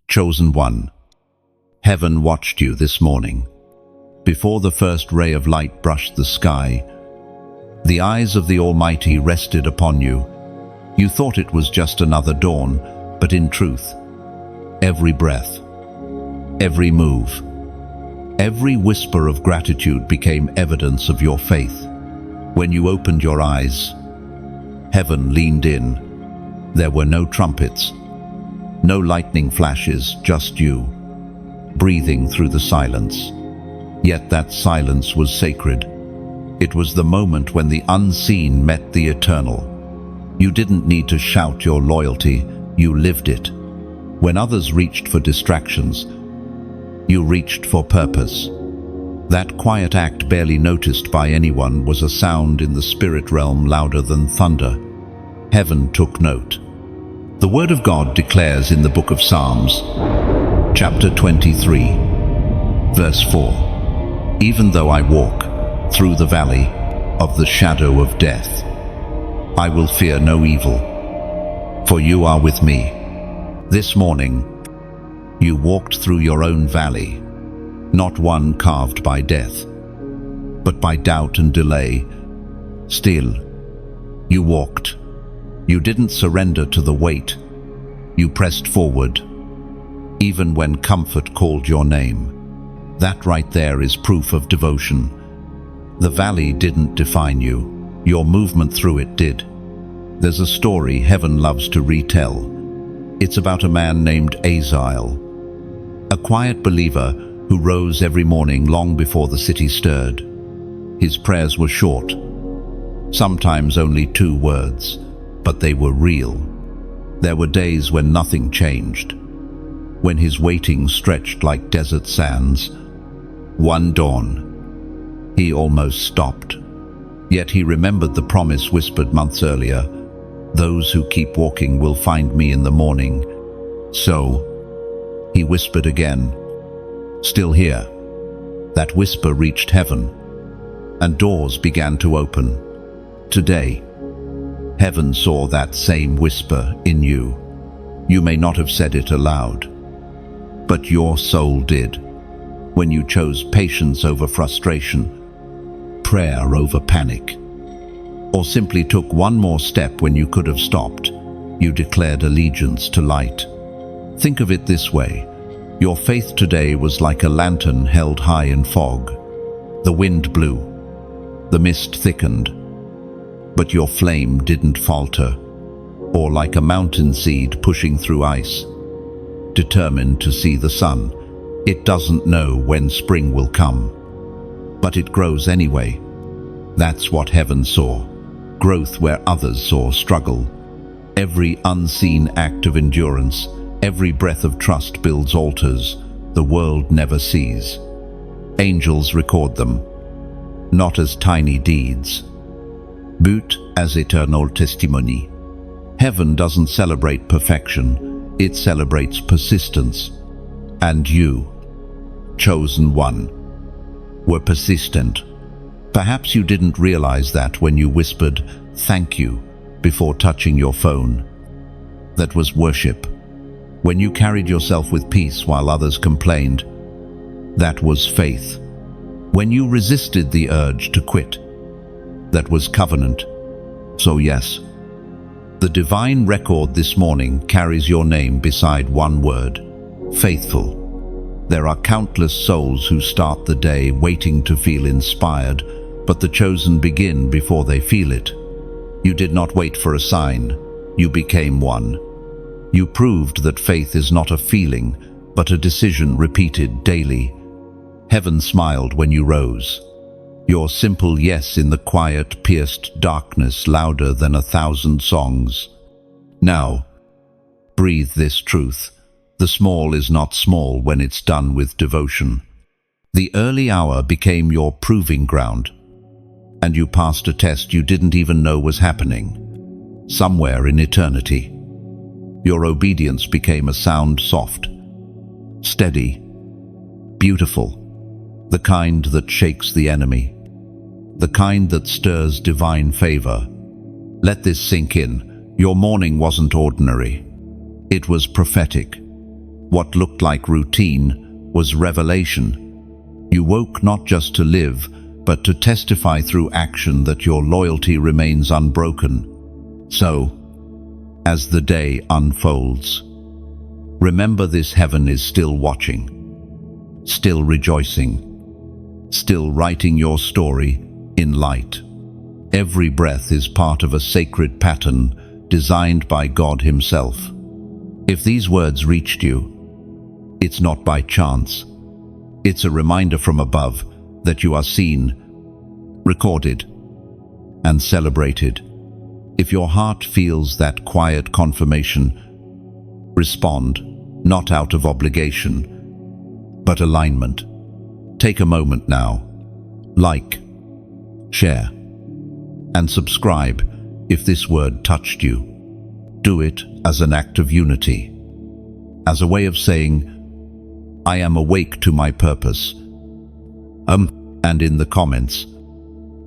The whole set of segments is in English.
Chosen one, heaven watched you this morning. Before the first ray of light brushed the sky, the eyes of the Almighty rested upon you. You thought it was just another dawn, but in truth, every breath, every move, every whisper of gratitude became evidence of your faith. When you opened your eyes, heaven leaned in. There were no trumpets, no lightning flashes, just you, breathing through the silence. Yet that silence was sacred. It was the moment when the unseen met the eternal. You didn't need to shout your loyalty, you lived it. When others reached for distractions, you reached for purpose. That quiet act, barely noticed by anyone, was a sound in the spirit realm louder than thunder. Heaven took note. The Word of God declares in the book of Psalms, chapter 23, verse 4, "Even though I walk through the valley of the shadow of death, I will fear no evil, for you are with me." This morning, you walked through your own valley, not one carved by death, but by doubt and delay. Still, you walked. You didn't surrender to the weight. You pressed forward, even when comfort called your name. That right there is proof of devotion. The valley didn't define you. Your movement through it did. There's a story heaven loves to retell. It's about a man named Azael, a quiet believer who rose every morning long before the city stirred. His prayers were short, sometimes only 2 words, but they were real. There were days when nothing changed, when his waiting stretched like desert sands. One dawn, he almost stopped. Yet he remembered the promise whispered months earlier, "Those who keep walking will find me in the morning." So, he whispered again, "Still here." That whisper reached heaven, and doors began to open. Today, heaven saw that same whisper in you. You may not have said it aloud, but your soul did. When you chose patience over frustration, prayer over panic, or simply took one more step when you could have stopped, you declared allegiance to light. Think of it this way. Your faith today was like a lantern held high in fog. The wind blew, the mist thickened, but your flame didn't falter, or like a mountain seed pushing through ice, determined to see the sun. It doesn't know when spring will come, but it grows anyway. That's what heaven saw. Growth where others saw struggle. Every unseen act of endurance, every breath of trust builds altars the world never sees. Angels record them, not as tiny deeds, but as eternal testimony. Heaven doesn't celebrate perfection, it celebrates persistence. And you, chosen one, were persistent. Perhaps you didn't realize that when you whispered, "Thank you," before touching your phone. That was worship. When you carried yourself with peace while others complained, that was faith. When you resisted the urge to quit, that was covenant. So yes, the divine record this morning carries your name beside one word: faithful. There are countless souls who start the day waiting to feel inspired, but the chosen begin before they feel it. You did not wait for a sign, you became one. You proved that faith is not a feeling, but a decision repeated daily. Heaven smiled when you rose. Your simple yes in the quiet pierced darkness louder than 1,000 songs. Now, breathe this truth. The small is not small when it's done with devotion. The early hour became your proving ground, and you passed a test you didn't even know was happening. Somewhere in eternity, your obedience became a sound soft, steady, beautiful, the kind that shakes the enemy, the kind that stirs divine favor. Let this sink in. Your morning wasn't ordinary. It was prophetic. What looked like routine was revelation. You woke not just to live, but to testify through action that your loyalty remains unbroken. So, as the day unfolds, remember this: heaven is still watching, still rejoicing, still writing your story in light. Every breath is part of a sacred pattern designed by God Himself. If these words reached you, it's not by chance. It's a reminder from above that you are seen, recorded, and celebrated. If your heart feels that quiet confirmation, respond, not out of obligation, but alignment. Take a moment now. Like, share, and subscribe if this word touched you. Do it as an act of unity, as a way of saying, I am awake to my purpose. And in the comments,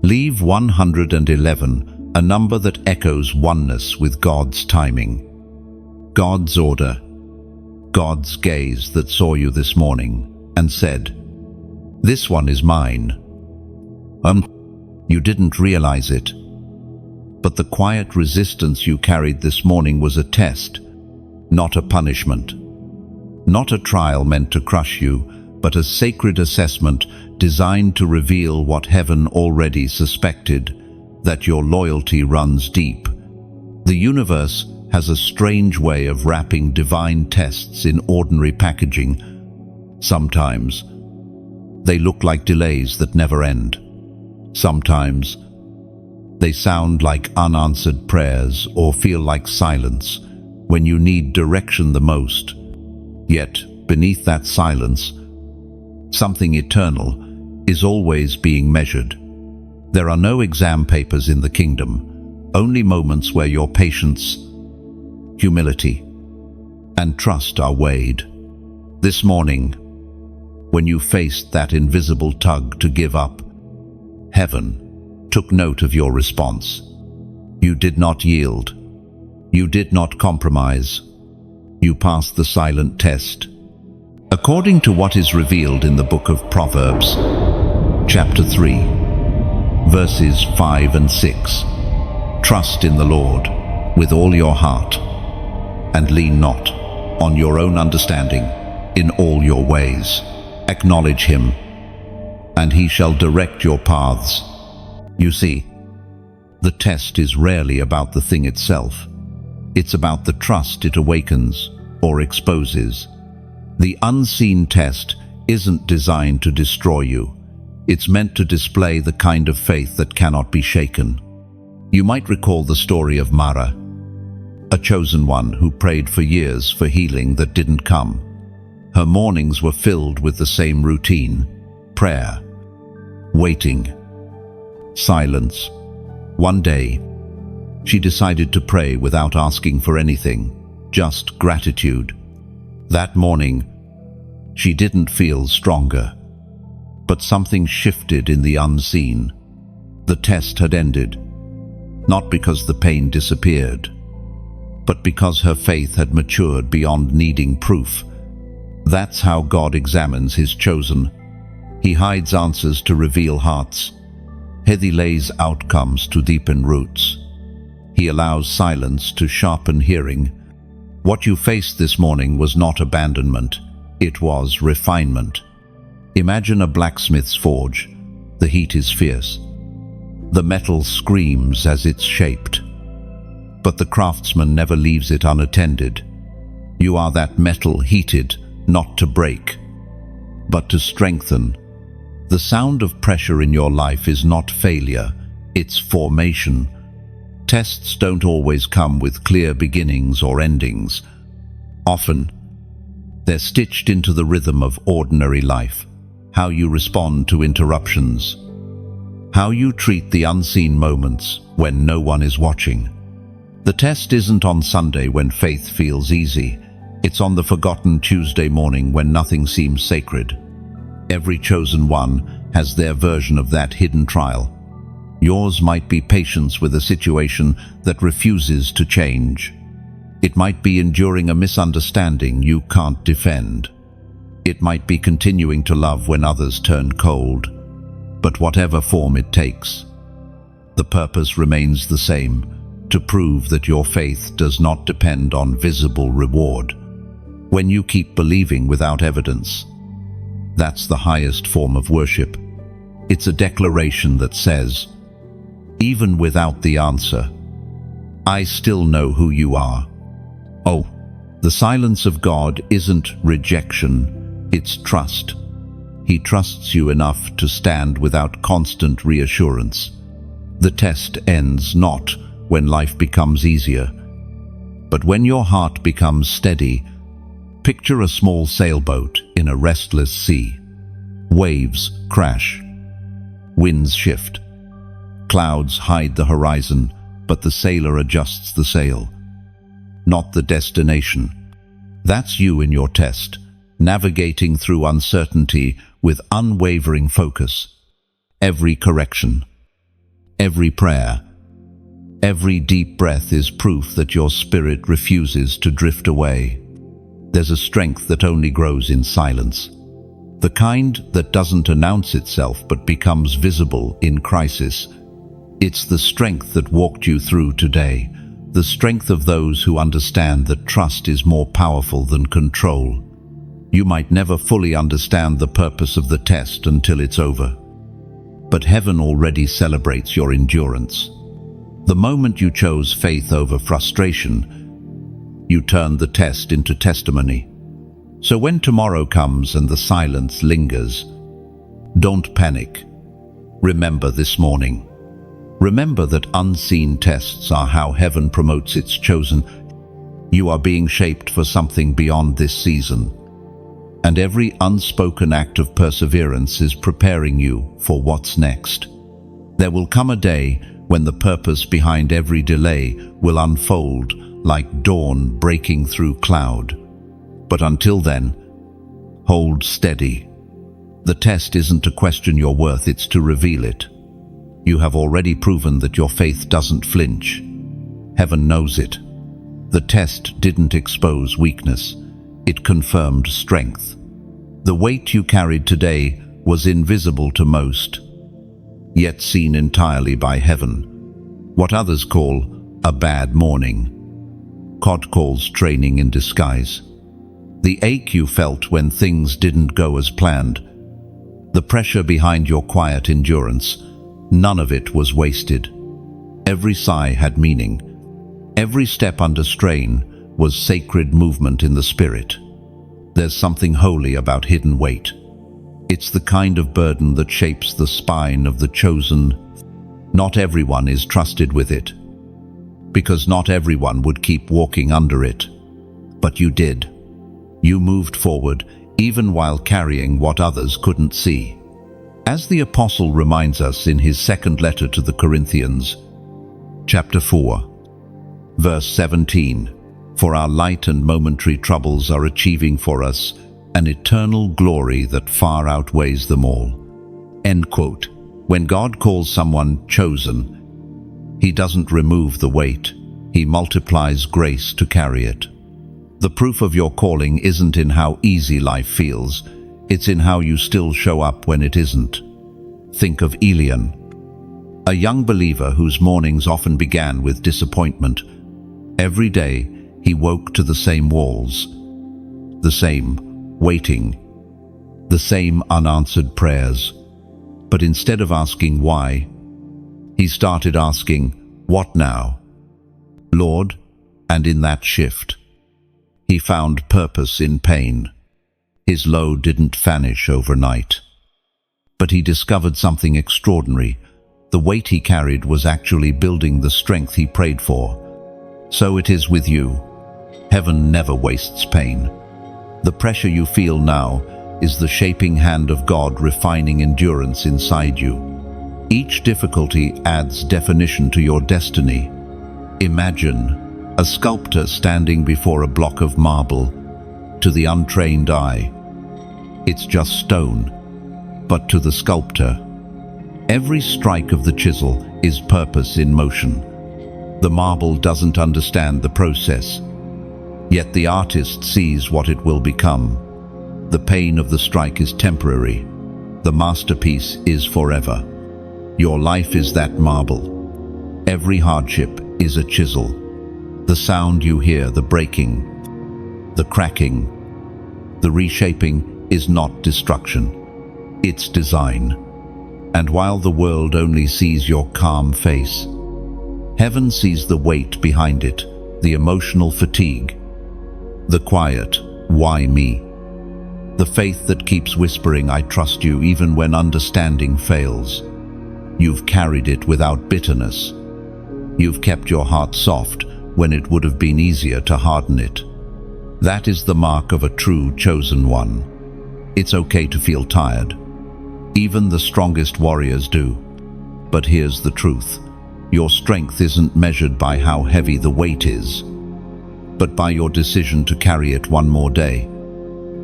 leave 111, a number that echoes oneness with God's timing, God's order, God's gaze that saw you this morning and said, this one is mine. You didn't realize it, but the quiet resistance you carried this morning was a test, not a punishment. Not a trial meant to crush you, but a sacred assessment designed to reveal what heaven already suspected, that your loyalty runs deep. The universe has a strange way of wrapping divine tests in ordinary packaging. Sometimes they look like delays that never end. Sometimes they sound like unanswered prayers or feel like silence when you need direction the most. Yet, beneath that silence, something eternal is always being measured. There are no exam papers in the kingdom, only moments where your patience, humility, and trust are weighed. This morning, when you faced that invisible tug to give up, heaven took note of your response. You did not yield. You did not compromise. You passed the silent test. According to what is revealed in the book of Proverbs, chapter 3, verses 5 and 6, trust in the Lord with all your heart, and lean not on your own understanding. In all your ways acknowledge Him, and He shall direct your paths. You see, the test is rarely about the thing itself. It's about the trust it awakens or exposes. The unseen test isn't designed to destroy you. It's meant to display the kind of faith that cannot be shaken. You might recall the story of Mara, a chosen one who prayed for years for healing that didn't come. Her mornings were filled with the same routine: prayer, waiting, silence. One day, she decided to pray without asking for anything, just gratitude. That morning, she didn't feel stronger, but something shifted in the unseen. The test had ended, not because the pain disappeared, but because her faith had matured beyond needing proof. That's how God examines His chosen. He hides answers to reveal hearts. He delays outcomes to deepen roots. He allows silence to sharpen hearing. What you faced this morning was not abandonment, it was refinement. Imagine a blacksmith's forge. The heat is fierce. The metal screams as it's shaped. But the craftsman never leaves it unattended. You are that metal heated, not to break, but to strengthen. The sound of pressure in your life is not failure, it's formation. Tests don't always come with clear beginnings or endings. Often, they're stitched into the rhythm of ordinary life. How you respond to interruptions. How you treat the unseen moments when no one is watching. The test isn't on Sunday when faith feels easy. It's on the forgotten Tuesday morning when nothing seems sacred. Every chosen one has their version of that hidden trial. Yours might be patience with a situation that refuses to change. It might be enduring a misunderstanding you can't defend. It might be continuing to love when others turn cold. But whatever form it takes, the purpose remains the same: to prove that your faith does not depend on visible reward. When you keep believing without evidence, that's the highest form of worship. It's a declaration that says, even without the answer, I still know who you are. Oh, the silence of God isn't rejection, it's trust. He trusts you enough to stand without constant reassurance. The test ends not when life becomes easier, but when your heart becomes steady. Picture a small sailboat in a restless sea. Waves crash. Winds shift. Clouds hide the horizon, but the sailor adjusts the sail. Not the destination. That's you in your test, navigating through uncertainty with unwavering focus. Every correction, every prayer, every deep breath is proof that your spirit refuses to drift away. There's a strength that only grows in silence. The kind that doesn't announce itself but becomes visible in crisis. It's the strength that walked you through today, the strength of those who understand that trust is more powerful than control. You might never fully understand the purpose of the test until it's over. But heaven already celebrates your endurance. The moment you chose faith over frustration, you turned the test into testimony. So when tomorrow comes and the silence lingers, don't panic. Remember this morning. Remember that unseen tests are how heaven promotes its chosen. You are being shaped for something beyond this season. And every unspoken act of perseverance is preparing you for what's next. There will come a day when the purpose behind every delay will unfold like dawn breaking through cloud. But until then, hold steady. The test isn't to question your worth, it's to reveal it. You have already proven that your faith doesn't flinch. Heaven knows it. The test didn't expose weakness, it confirmed strength. The weight you carried today was invisible to most, yet seen entirely by heaven. What others call a bad morning, God calls training in disguise. The ache you felt when things didn't go as planned, the pressure behind your quiet endurance, none of it was wasted. Every sigh had meaning. Every step under strain was sacred movement in the spirit. There's something holy about hidden weight. It's the kind of burden that shapes the spine of the chosen. Not everyone is trusted with it, because not everyone would keep walking under it. But you did. You moved forward, even while carrying what others couldn't see. As the Apostle reminds us in his second letter to the Corinthians, chapter 4, verse 17, "For our light and momentary troubles are achieving for us an eternal glory that far outweighs them all." End quote. When God calls someone chosen, he doesn't remove the weight, he multiplies grace to carry it. The proof of your calling isn't in how easy life feels, it's in how you still show up when it isn't. Think of Elian, a young believer whose mornings often began with disappointment. Every day he woke to the same walls, the same waiting, the same unanswered prayers. But instead of asking why, he started asking, "What now, Lord?" And in that shift, he found purpose in pain. His load didn't vanish overnight, but he discovered something extraordinary. The weight he carried was actually building the strength he prayed for. So it is with you. Heaven never wastes pain. The pressure you feel now is the shaping hand of God refining endurance inside you. Each difficulty adds definition to your destiny. Imagine a sculptor standing before a block of marble. To the untrained eye, it's just stone. But to the sculptor, every strike of the chisel is purpose in motion. The marble doesn't understand the process. Yet the artist sees what it will become. The pain of the strike is temporary. The masterpiece is forever. Your life is that marble. Every hardship is a chisel. The sound you hear, the breaking, the cracking, the reshaping is not destruction. It's design. And while the world only sees your calm face, heaven sees the weight behind it, the emotional fatigue, the quiet, why me? The faith that keeps whispering, I trust you, even when understanding fails. You've carried it without bitterness. You've kept your heart soft when it would have been easier to harden it. That is the mark of a true chosen one. It's okay to feel tired. Even the strongest warriors do. But here's the truth. Your strength isn't measured by how heavy the weight is, but by your decision to carry it one more day.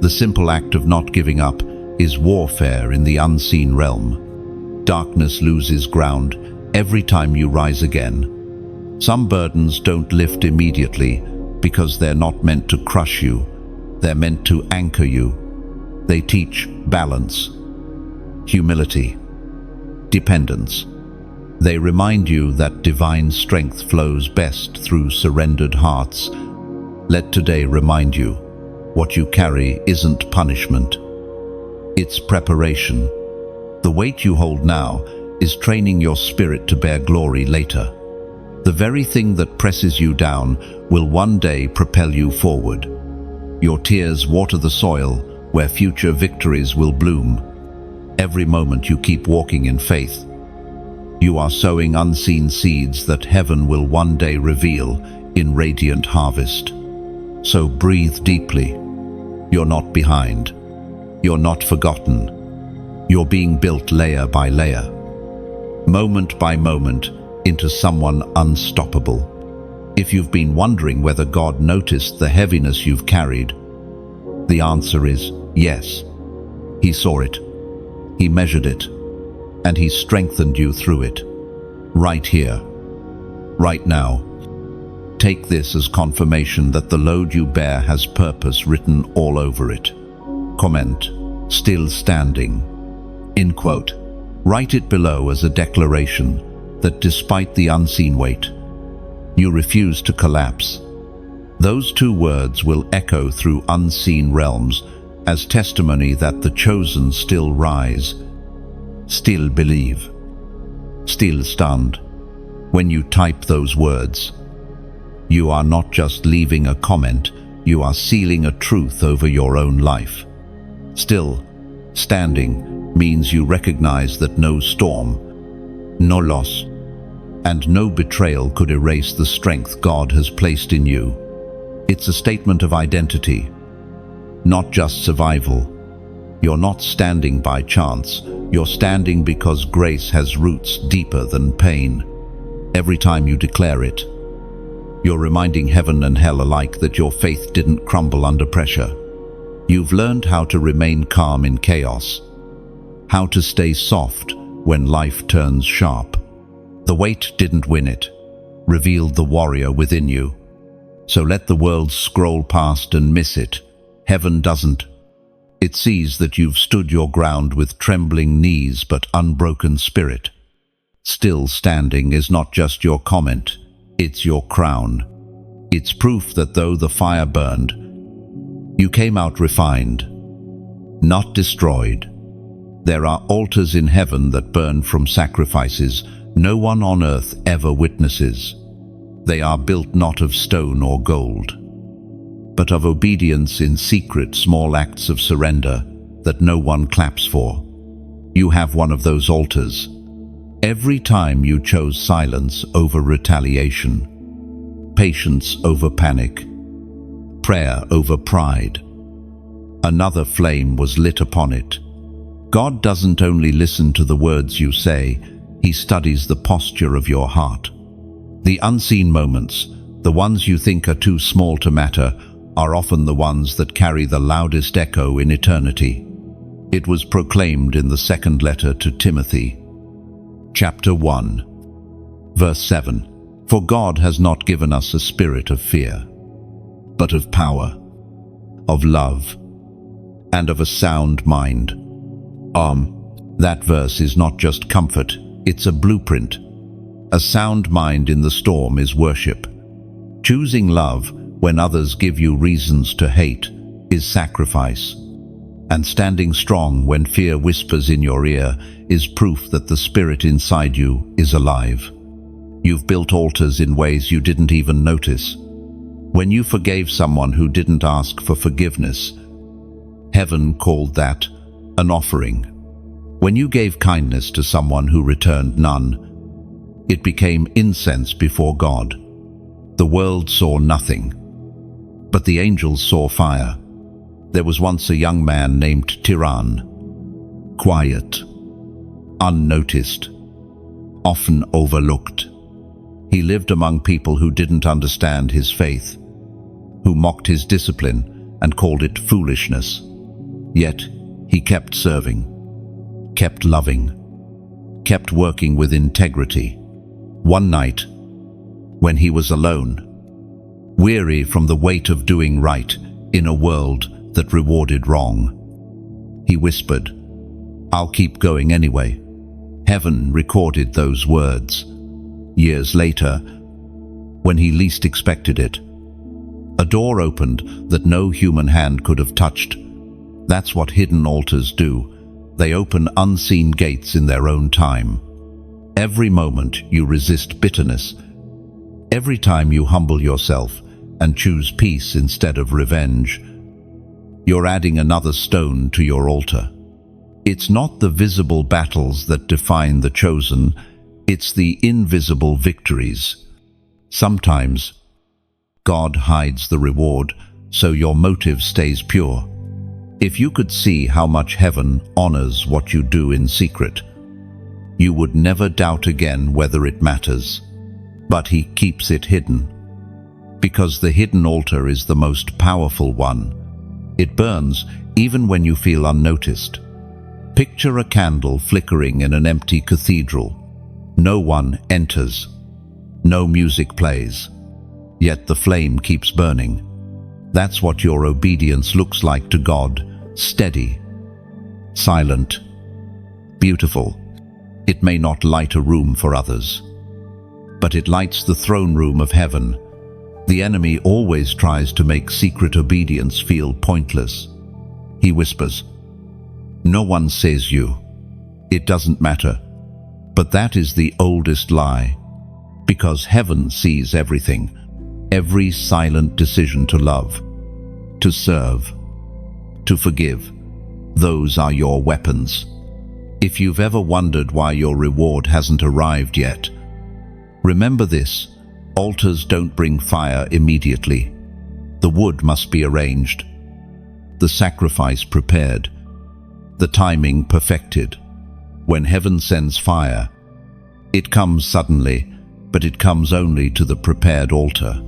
The simple act of not giving up is warfare in the unseen realm. Darkness loses ground every time you rise again. Some burdens don't lift immediately because they're not meant to crush you. They're meant to anchor you. They teach balance, humility, dependence. They remind you that divine strength flows best through surrendered hearts. Let today remind you, what you carry isn't punishment. It's preparation. The weight you hold now is training your spirit to bear glory later. The very thing that presses you down will one day propel you forward. Your tears water the soil where future victories will bloom. Every moment you keep walking in faith, you are sowing unseen seeds that heaven will one day reveal in radiant harvest. So breathe deeply. You're not behind. You're not forgotten. You're being built layer by layer, moment by moment, into someone unstoppable. If you've been wondering whether God noticed the heaviness you've carried, the answer is yes. He saw it. He measured it. And He strengthened you through it. Right here. Right now. Take this as confirmation that the load you bear has purpose written all over it. Comment, still standing. End quote. Write it below as a declaration that despite the unseen weight, you refuse to collapse. Those two words will echo through unseen realms as testimony that the chosen still rise, still believe, still stand. When you type those words, you are not just leaving a comment, you are sealing a truth over your own life. Still standing means you recognize that no storm, no loss, and no betrayal could erase the strength God has placed in you. It's a statement of identity, not just survival. You're not standing by chance. You're standing because grace has roots deeper than pain. Every time you declare it, you're reminding heaven and hell alike that your faith didn't crumble under pressure. You've learned how to remain calm in chaos, how to stay soft when life turns sharp. The weight didn't win it, revealed the warrior within you. So let the world scroll past and miss it. Heaven doesn't. It sees that you've stood your ground with trembling knees but unbroken spirit. Still standing is not just your comment, it's your crown. It's proof that though the fire burned, you came out refined, not destroyed. There are altars in heaven that burn from sacrifices no one on earth ever witnesses. They are built not of stone or gold, but of obedience in secret, small acts of surrender that no one claps for. You have one of those altars. Every time you chose silence over retaliation, patience over panic, prayer over pride, another flame was lit upon it. God doesn't only listen to the words you say, He studies the posture of your heart. The unseen moments, the ones you think are too small to matter, are often the ones that carry the loudest echo in eternity. It was proclaimed in the second letter to Timothy, chapter 1, verse 7. For God has not given us a spirit of fear, but of power, of love, and of a sound mind. That verse is not just comfort, it's a blueprint. A sound mind in the storm is worship. Choosing love when others give you reasons to hate is sacrifice. And standing strong when fear whispers in your ear is proof that the spirit inside you is alive. You've built altars in ways you didn't even notice. When you forgave someone who didn't ask for forgiveness, heaven called that an offering. When you gave kindness to someone who returned none, it became incense before God. The world saw nothing, but the angels saw fire. There was once a young man named Tiran, quiet, unnoticed, often overlooked. He lived among people who didn't understand his faith, who mocked his discipline and called it foolishness. Yet he kept serving, kept loving, kept working with integrity. One night, when he was alone, weary from the weight of doing right in a world that rewarded wrong, he whispered, "I'll keep going anyway." Heaven recorded those words. Years later, when he least expected it, a door opened that no human hand could have touched. That's what hidden altars do. They open unseen gates in their own time. Every moment you resist bitterness, every time you humble yourself and choose peace instead of revenge, you're adding another stone to your altar. It's not the visible battles that define the chosen, it's the invisible victories. Sometimes God hides the reward so your motive stays pure. If you could see how much heaven honors what you do in secret, you would never doubt again whether it matters. But he keeps it hidden, because the hidden altar is the most powerful one. It burns even when you feel unnoticed. Picture a candle flickering in an empty cathedral. No one enters, no music plays, yet the flame keeps burning. That's what your obedience looks like to God: steady, silent, beautiful. It may not light a room for others, but it lights the throne room of heaven. The enemy always tries to make secret obedience feel pointless. He whispers, "No one says you. It doesn't matter." But that is the oldest lie, because heaven sees everything, every silent decision to love, to serve, to forgive. Those are your weapons. If you've ever wondered why your reward hasn't arrived yet, remember this: altars don't bring fire immediately. The wood must be arranged, the sacrifice prepared, the timing perfected. When heaven sends fire, it comes suddenly, but it comes only to the prepared altar.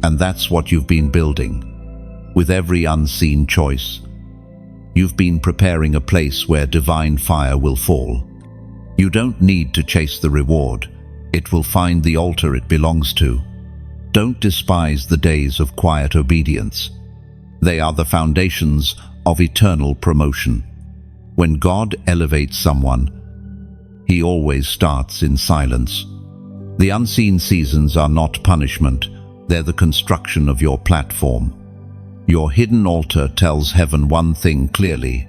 And that's what you've been building. With every unseen choice, you've been preparing a place where divine fire will fall. You don't need to chase the reward. It will find the altar it belongs to. Don't despise the days of quiet obedience. They are the foundations of eternal promotion. When God elevates someone, he always starts in silence. The unseen seasons are not punishment, they're the construction of your platform. Your hidden altar tells heaven one thing clearly: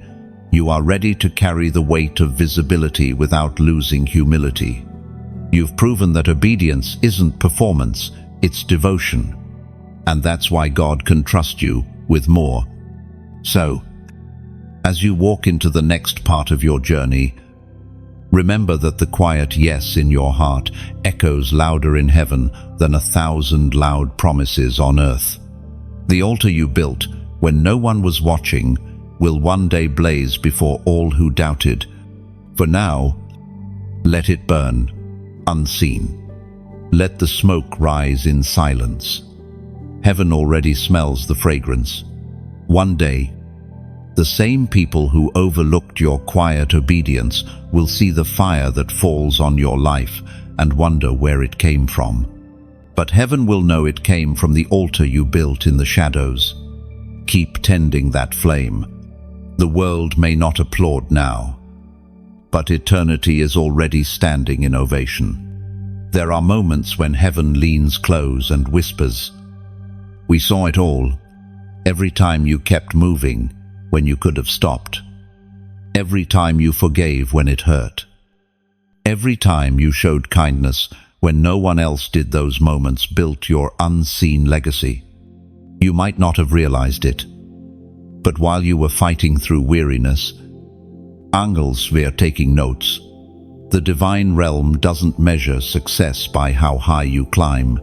you are ready to carry the weight of visibility without losing humility. You've proven that obedience isn't performance, it's devotion. And that's why God can trust you with more. So, as you walk into the next part of your journey, remember that the quiet yes in your heart echoes louder in heaven than 1,000 loud promises on earth. The altar you built when no one was watching will one day blaze before all who doubted. For now, let it burn, unseen. Let the smoke rise in silence. Heaven already smells the fragrance. One day, the same people who overlooked your quiet obedience will see the fire that falls on your life and wonder where it came from. But heaven will know it came from the altar you built in the shadows. Keep tending that flame. The world may not applaud now, but eternity is already standing in ovation. There are moments when heaven leans close and whispers, "We saw it all." Every time you kept moving when you could have stopped. Every time you forgave when it hurt. Every time you showed kindness when no one else did. Those moments built your unseen legacy. You might not have realized it, but while you were fighting through weariness, angels were taking notes. The divine realm doesn't measure success by how high you climb.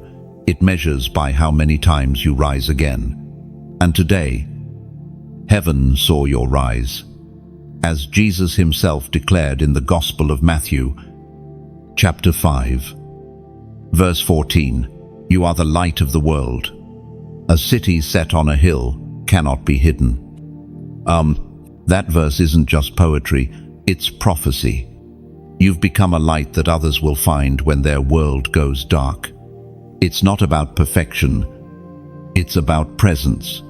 It measures by how many times you rise again. And today, heaven saw your rise. As Jesus himself declared in the Gospel of Matthew, chapter 5, verse 14, "You are the light of the world. A city set on a hill cannot be hidden." That verse isn't just poetry, it's prophecy. You've become a light that others will find when their world goes dark. It's not about perfection, it's about presence.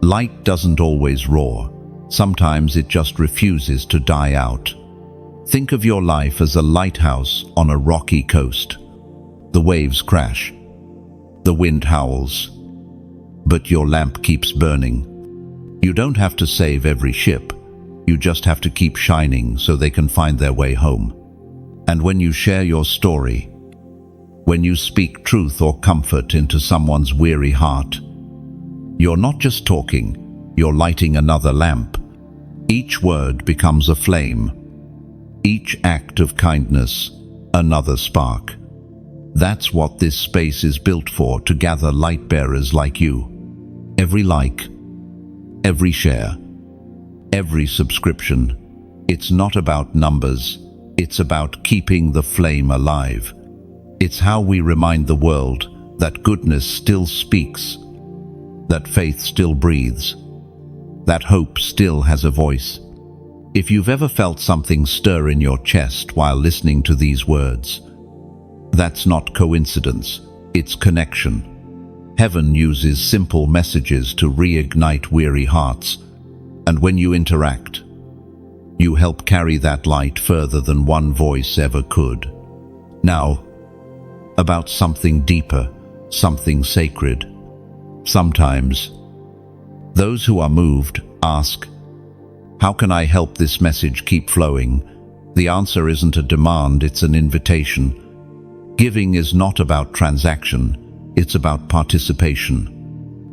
Light doesn't always roar. Sometimes it just refuses to die out. Think of your life as a lighthouse on a rocky coast. The waves crash, the wind howls, but your lamp keeps burning. You don't have to save every ship, you just have to keep shining so they can find their way home. And when you share your story, when you speak truth or comfort into someone's weary heart, you're not just talking, you're lighting another lamp. Each word becomes a flame. Each act of kindness, another spark. That's what this space is built for, to gather light bearers like you. Every like, every share, every subscription. It's not about numbers, it's about keeping the flame alive. It's how we remind the world that goodness still speaks, that faith still breathes, that hope still has a voice. If you've ever felt something stir in your chest while listening to these words, that's not coincidence, it's connection. Heaven uses simple messages to reignite weary hearts, and when you interact, you help carry that light further than one voice ever could. Now, about something deeper, something sacred. Sometimes, those who are moved ask, "How can I help this message keep flowing?" The answer isn't a demand, it's an invitation. Giving is not about transaction, it's about participation.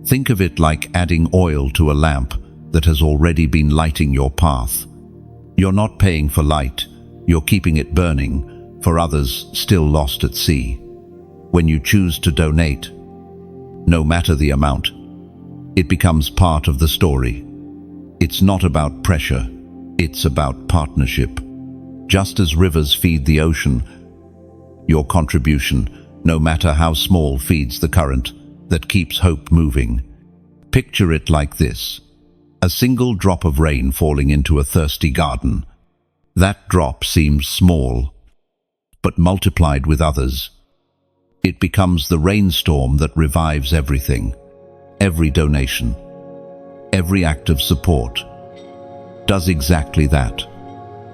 Think of it like adding oil to a lamp that has already been lighting your path. You're not paying for light, you're keeping it burning for others still lost at sea. When you choose to donate, no matter the amount, it becomes part of the story. It's not about pressure, it's about partnership. Just as rivers feed the ocean, your contribution, no matter how small, feeds the current that keeps hope moving. Picture it like this: a single drop of rain falling into a thirsty garden. That drop seems small, but multiplied with others, it becomes the rainstorm that revives everything. Every donation, every act of support, does exactly that.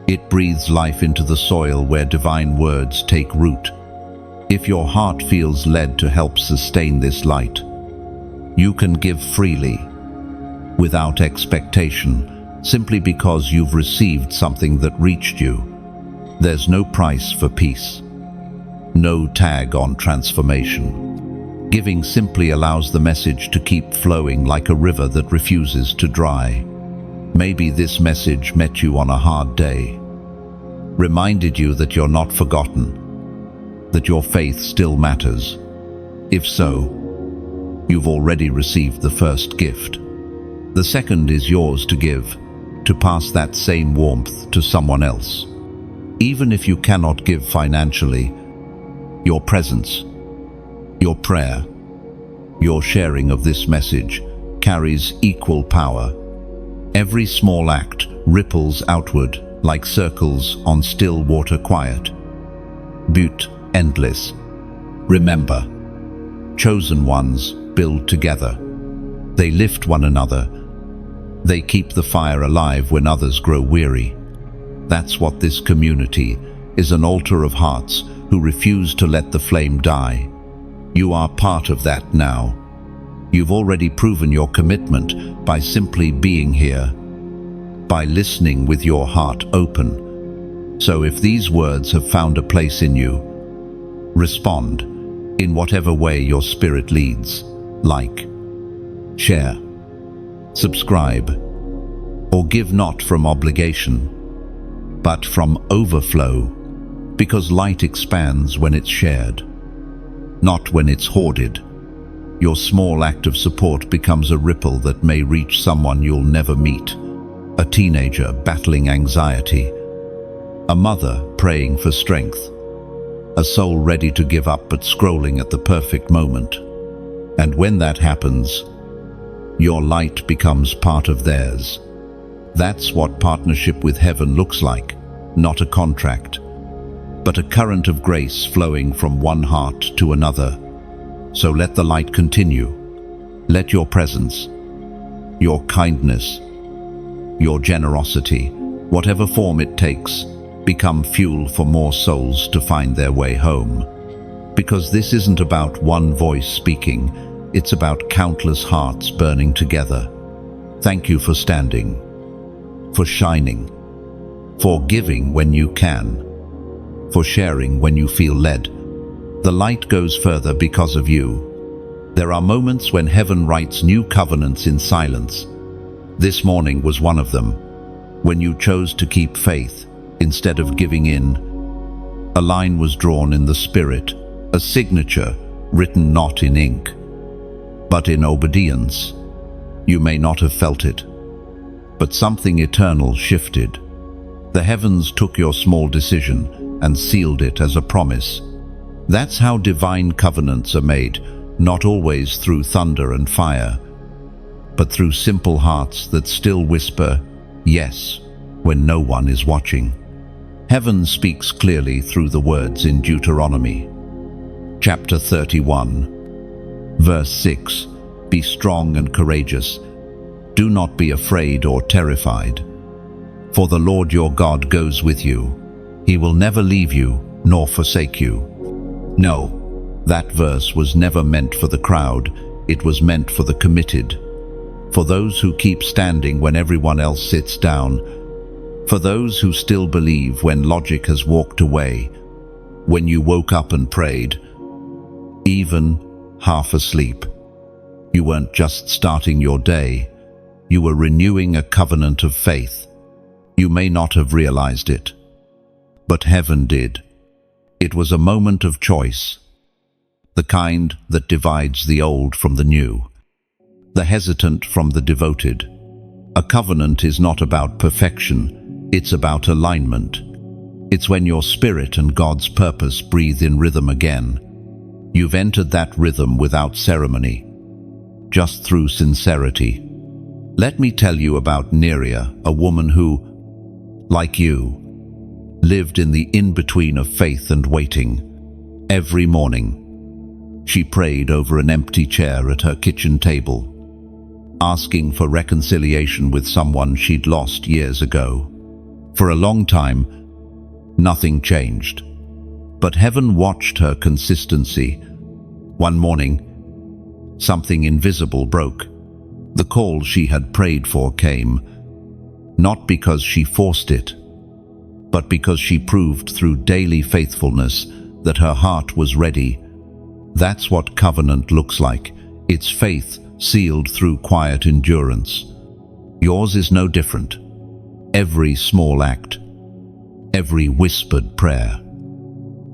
It breathes life into the soil where divine words take root. If your heart feels led to help sustain this light, you can give freely, without expectation, simply because you've received something that reached you. There's no price for peace, no tag on transformation. Giving simply allows the message to keep flowing like a river that refuses to dry. Maybe this message met you on a hard day, reminded you that you're not forgotten, that your faith still matters. If so, you've already received the first gift. The second is yours to give, to pass that same warmth to someone else. Even if you cannot give financially, your presence, your prayer, your sharing of this message carries equal power. Every small act ripples outward like circles on still water, quiet, but endless. Remember, chosen ones build together. They lift one another. They keep the fire alive when others grow weary. That's what this community is, an altar of hearts who refuse to let the flame die. You are part of that now. You've already proven your commitment by simply being here, by listening with your heart open. So if these words have found a place in you, respond in whatever way your spirit leads. Like, share, subscribe, or give, not from obligation, but from overflow, because light expands when it's shared, not when it's hoarded. Your small act of support becomes a ripple that may reach someone you'll never meet. A teenager battling anxiety, a mother praying for strength, a soul ready to give up but scrolling at the perfect moment. And when that happens, your light becomes part of theirs. That's what partnership with heaven looks like, not a contract, but a current of grace flowing from one heart to another. So let the light continue. Let your presence, your kindness, your generosity, whatever form it takes, become fuel for more souls to find their way home. Because this isn't about one voice speaking, it's about countless hearts burning together. Thank you for standing, for shining, for giving when you can, for sharing when you feel led. The light goes further because of you. There are moments when heaven writes new covenants in silence. This morning was one of them, when you chose to keep faith instead of giving in. A line was drawn in the spirit, a signature written not in ink, but in obedience. You may not have felt it, but something eternal shifted. The heavens took your small decision and sealed it as a promise. That's how divine covenants are made, not always through thunder and fire, but through simple hearts that still whisper, yes, when no one is watching. Heaven speaks clearly through the words in Deuteronomy, chapter 31, verse 6, "Be strong and courageous. Do not be afraid or terrified. For the Lord your God goes with you. He will never leave you nor forsake you." No, that verse was never meant for the crowd. It was meant for the committed, for those who keep standing when everyone else sits down, for those who still believe when logic has walked away, when you woke up and prayed, even half asleep. You weren't just starting your day, you were renewing a covenant of faith. You may not have realized it, but heaven did. It was a moment of choice, the kind that divides the old from the new, the hesitant from the devoted. A covenant is not about perfection, it's about alignment. It's when your spirit and God's purpose breathe in rhythm again. You've entered that rhythm without ceremony, just through sincerity. Let me tell you about Neria, a woman who, like you, lived in the in-between of faith and waiting. Every morning, she prayed over an empty chair at her kitchen table, asking for reconciliation with someone she'd lost years ago. For a long time, nothing changed. But heaven watched her consistency. One morning, something invisible broke. The call she had prayed for came, not because she forced it, but because she proved through daily faithfulness that her heart was ready. That's what covenant looks like. It's faith sealed through quiet endurance. Yours is no different. Every small act, every whispered prayer,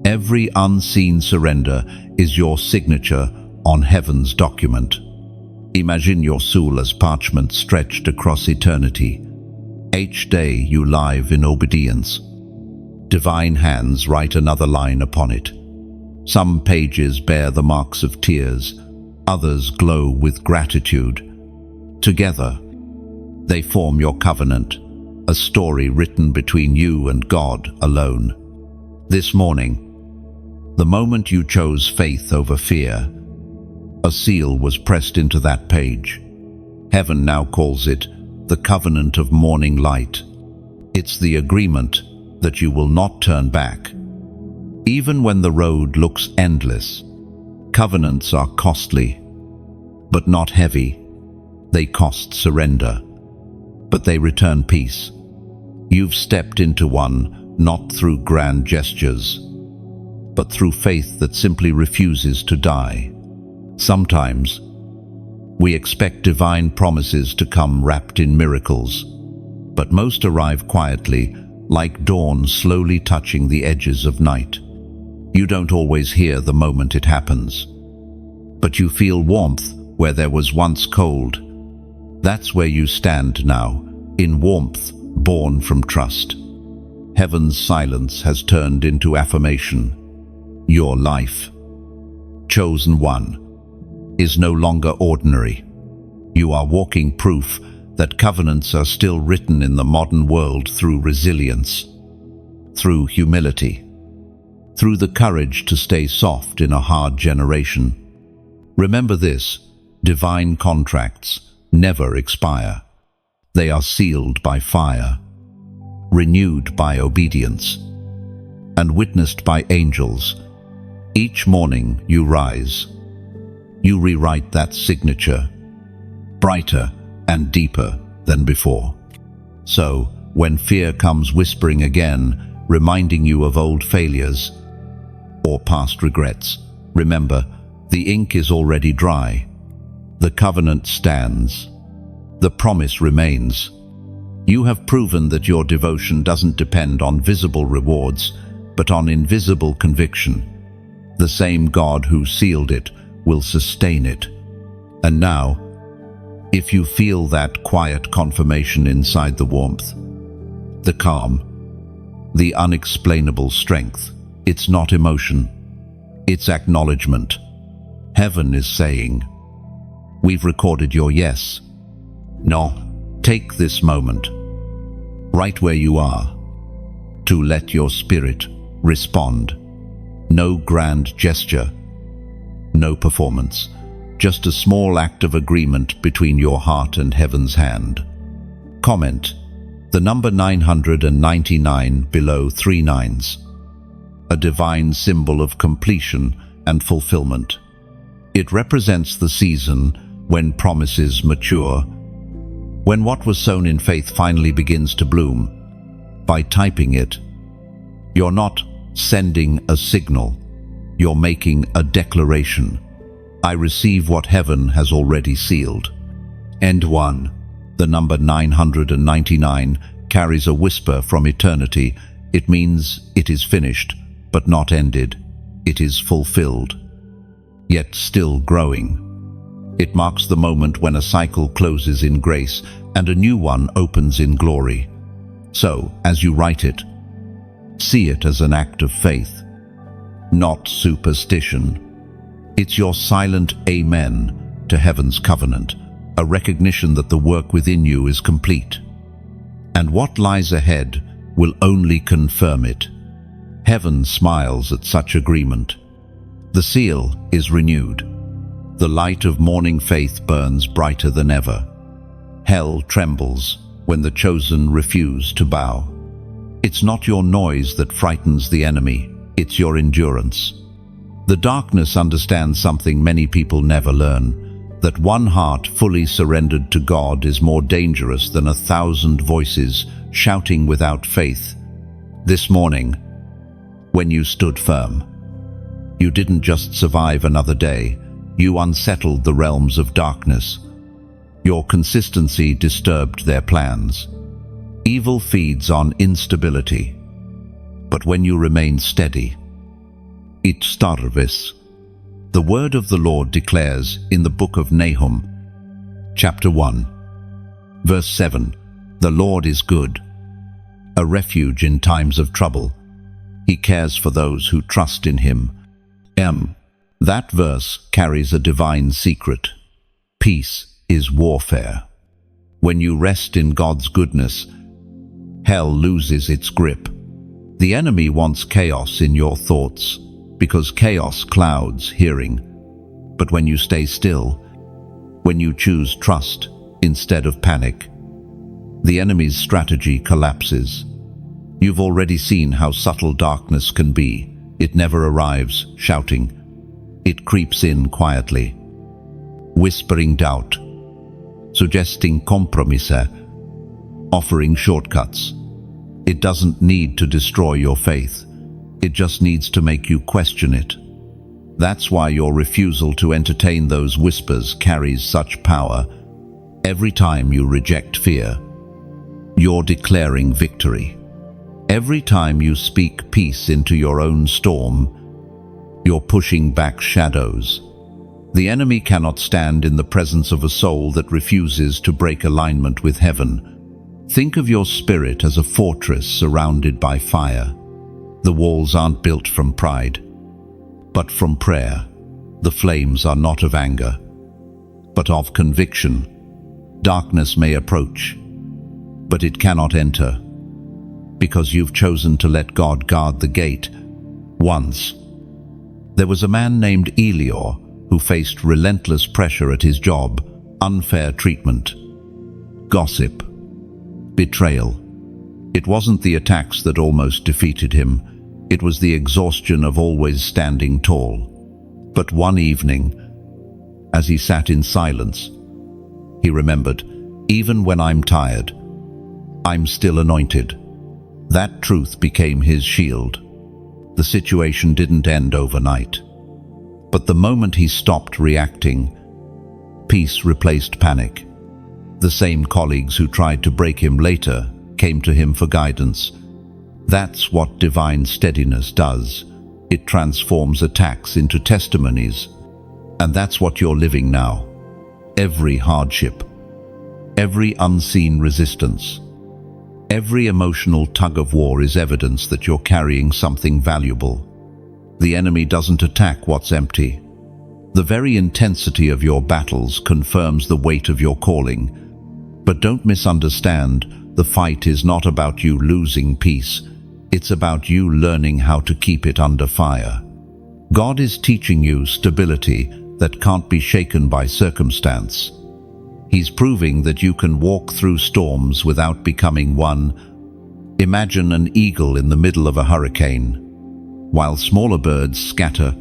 every unseen surrender is your signature on heaven's document. Imagine your soul as parchment stretched across eternity. Each day you live in obedience. Divine hands write another line upon it. Some pages bear the marks of tears, others glow with gratitude. Together, they form your covenant, a story written between you and God alone. This morning, the moment you chose faith over fear, A seal was pressed into that page. Heaven now calls it the covenant of morning light. It's the agreement that you will not turn back. Even when the road looks endless, covenants are costly, but not heavy. They cost surrender, but they return peace. You've stepped into one not through grand gestures, but through faith that simply refuses to die. Sometimes, we expect divine promises to come wrapped in miracles, but most arrive quietly, like dawn slowly touching the edges of night. You don't always hear the moment it happens, but you feel warmth where there was once cold. That's where you stand now, in warmth born from trust. Heaven's silence has turned into affirmation. Your life, chosen one, is no longer ordinary. You are walking proof that covenants are still written in the modern world through resilience, through humility, through the courage to stay soft in a hard generation. Remember this: divine contracts never expire. They are sealed by fire, renewed by obedience, and witnessed by angels. Each morning you rise. You rewrite that signature, brighter and deeper than before. So, when fear comes whispering again, reminding you of old failures or past regrets, remember, the ink is already dry. The covenant stands. The promise remains. You have proven that your devotion doesn't depend on visible rewards, but on invisible conviction. The same God who sealed it will sustain it. And now, if you feel that quiet confirmation inside, the warmth, the calm, the unexplainable strength, it's not emotion, it's acknowledgement. Heaven is saying, we've recorded your yes. Now, take this moment, right where you are, to let your spirit respond. No grand gesture, no performance, just a small act of agreement between your heart and heaven's hand. Comment: the number 999 below 3 nines, a divine symbol of completion and fulfillment. It represents the season when promises mature, when what was sown in faith finally begins to bloom. By typing it, you're not sending a signal, you're making a declaration. I receive what heaven has already sealed. End 1. The number 999 carries a whisper from eternity. It means it is finished, but not ended. It is fulfilled, yet still growing. It marks the moment when a cycle closes in grace and a new one opens in glory. So, as you write it, see it as an act of faith, not superstition. It's your silent amen to heaven's covenant, a recognition that the work within you is complete. And what lies ahead will only confirm it. Heaven smiles at such agreement. The seal is renewed. The light of morning faith burns brighter than ever. Hell trembles when the chosen refuse to bow. It's not your noise that frightens the enemy, it's your endurance. The darkness understands something many people never learn, that one heart fully surrendered to God is more dangerous than 1,000 voices shouting without faith. This morning, when you stood firm, you didn't just survive another day, you unsettled the realms of darkness. Your consistency disturbed their plans. Evil feeds on instability, but when you remain steady, it starvis. The word of the Lord declares in the book of Nahum, chapter 1, verse 7, "The Lord is good, a refuge in times of trouble. He cares for those who trust in him." That verse carries a divine secret. Peace is warfare. When you rest in God's goodness, hell loses its grip. The enemy wants chaos in your thoughts, because chaos clouds hearing. But when you stay still, when you choose trust instead of panic, the enemy's strategy collapses. You've already seen how subtle darkness can be. It never arrives shouting. It creeps in quietly, whispering doubt, suggesting compromise, offering shortcuts. It doesn't need to destroy your faith. It just needs to make you question it. That's why your refusal to entertain those whispers carries such power. Every time you reject fear, you're declaring victory. Every time you speak peace into your own storm, you're pushing back shadows. The enemy cannot stand in the presence of a soul that refuses to break alignment with heaven. Think of your spirit as a fortress surrounded by fire. The walls aren't built from pride, but from prayer. The flames are not of anger, but of conviction. Darkness may approach, but it cannot enter, because you've chosen to let God guard the gate. Once, there was a man named Elior who faced relentless pressure at his job, unfair treatment, gossip, betrayal. It wasn't the attacks that almost defeated him. It was the exhaustion of always standing tall. But one evening, as he sat in silence, he remembered, even when I'm tired, I'm still anointed. That truth became his shield. The situation didn't end overnight. But the moment he stopped reacting, peace replaced panic. The same colleagues who tried to break him later came to him for guidance. That's what divine steadiness does. It transforms attacks into testimonies. And that's what you're living now. Every hardship, every unseen resistance, every emotional tug-of-war is evidence that you're carrying something valuable. The enemy doesn't attack what's empty. The very intensity of your battles confirms the weight of your calling. But don't misunderstand, the fight is not about you losing peace. It's about you learning how to keep it under fire. God is teaching you stability that can't be shaken by circumstance. He's proving that you can walk through storms without becoming one. Imagine an eagle in the middle of a hurricane. While smaller birds scatter,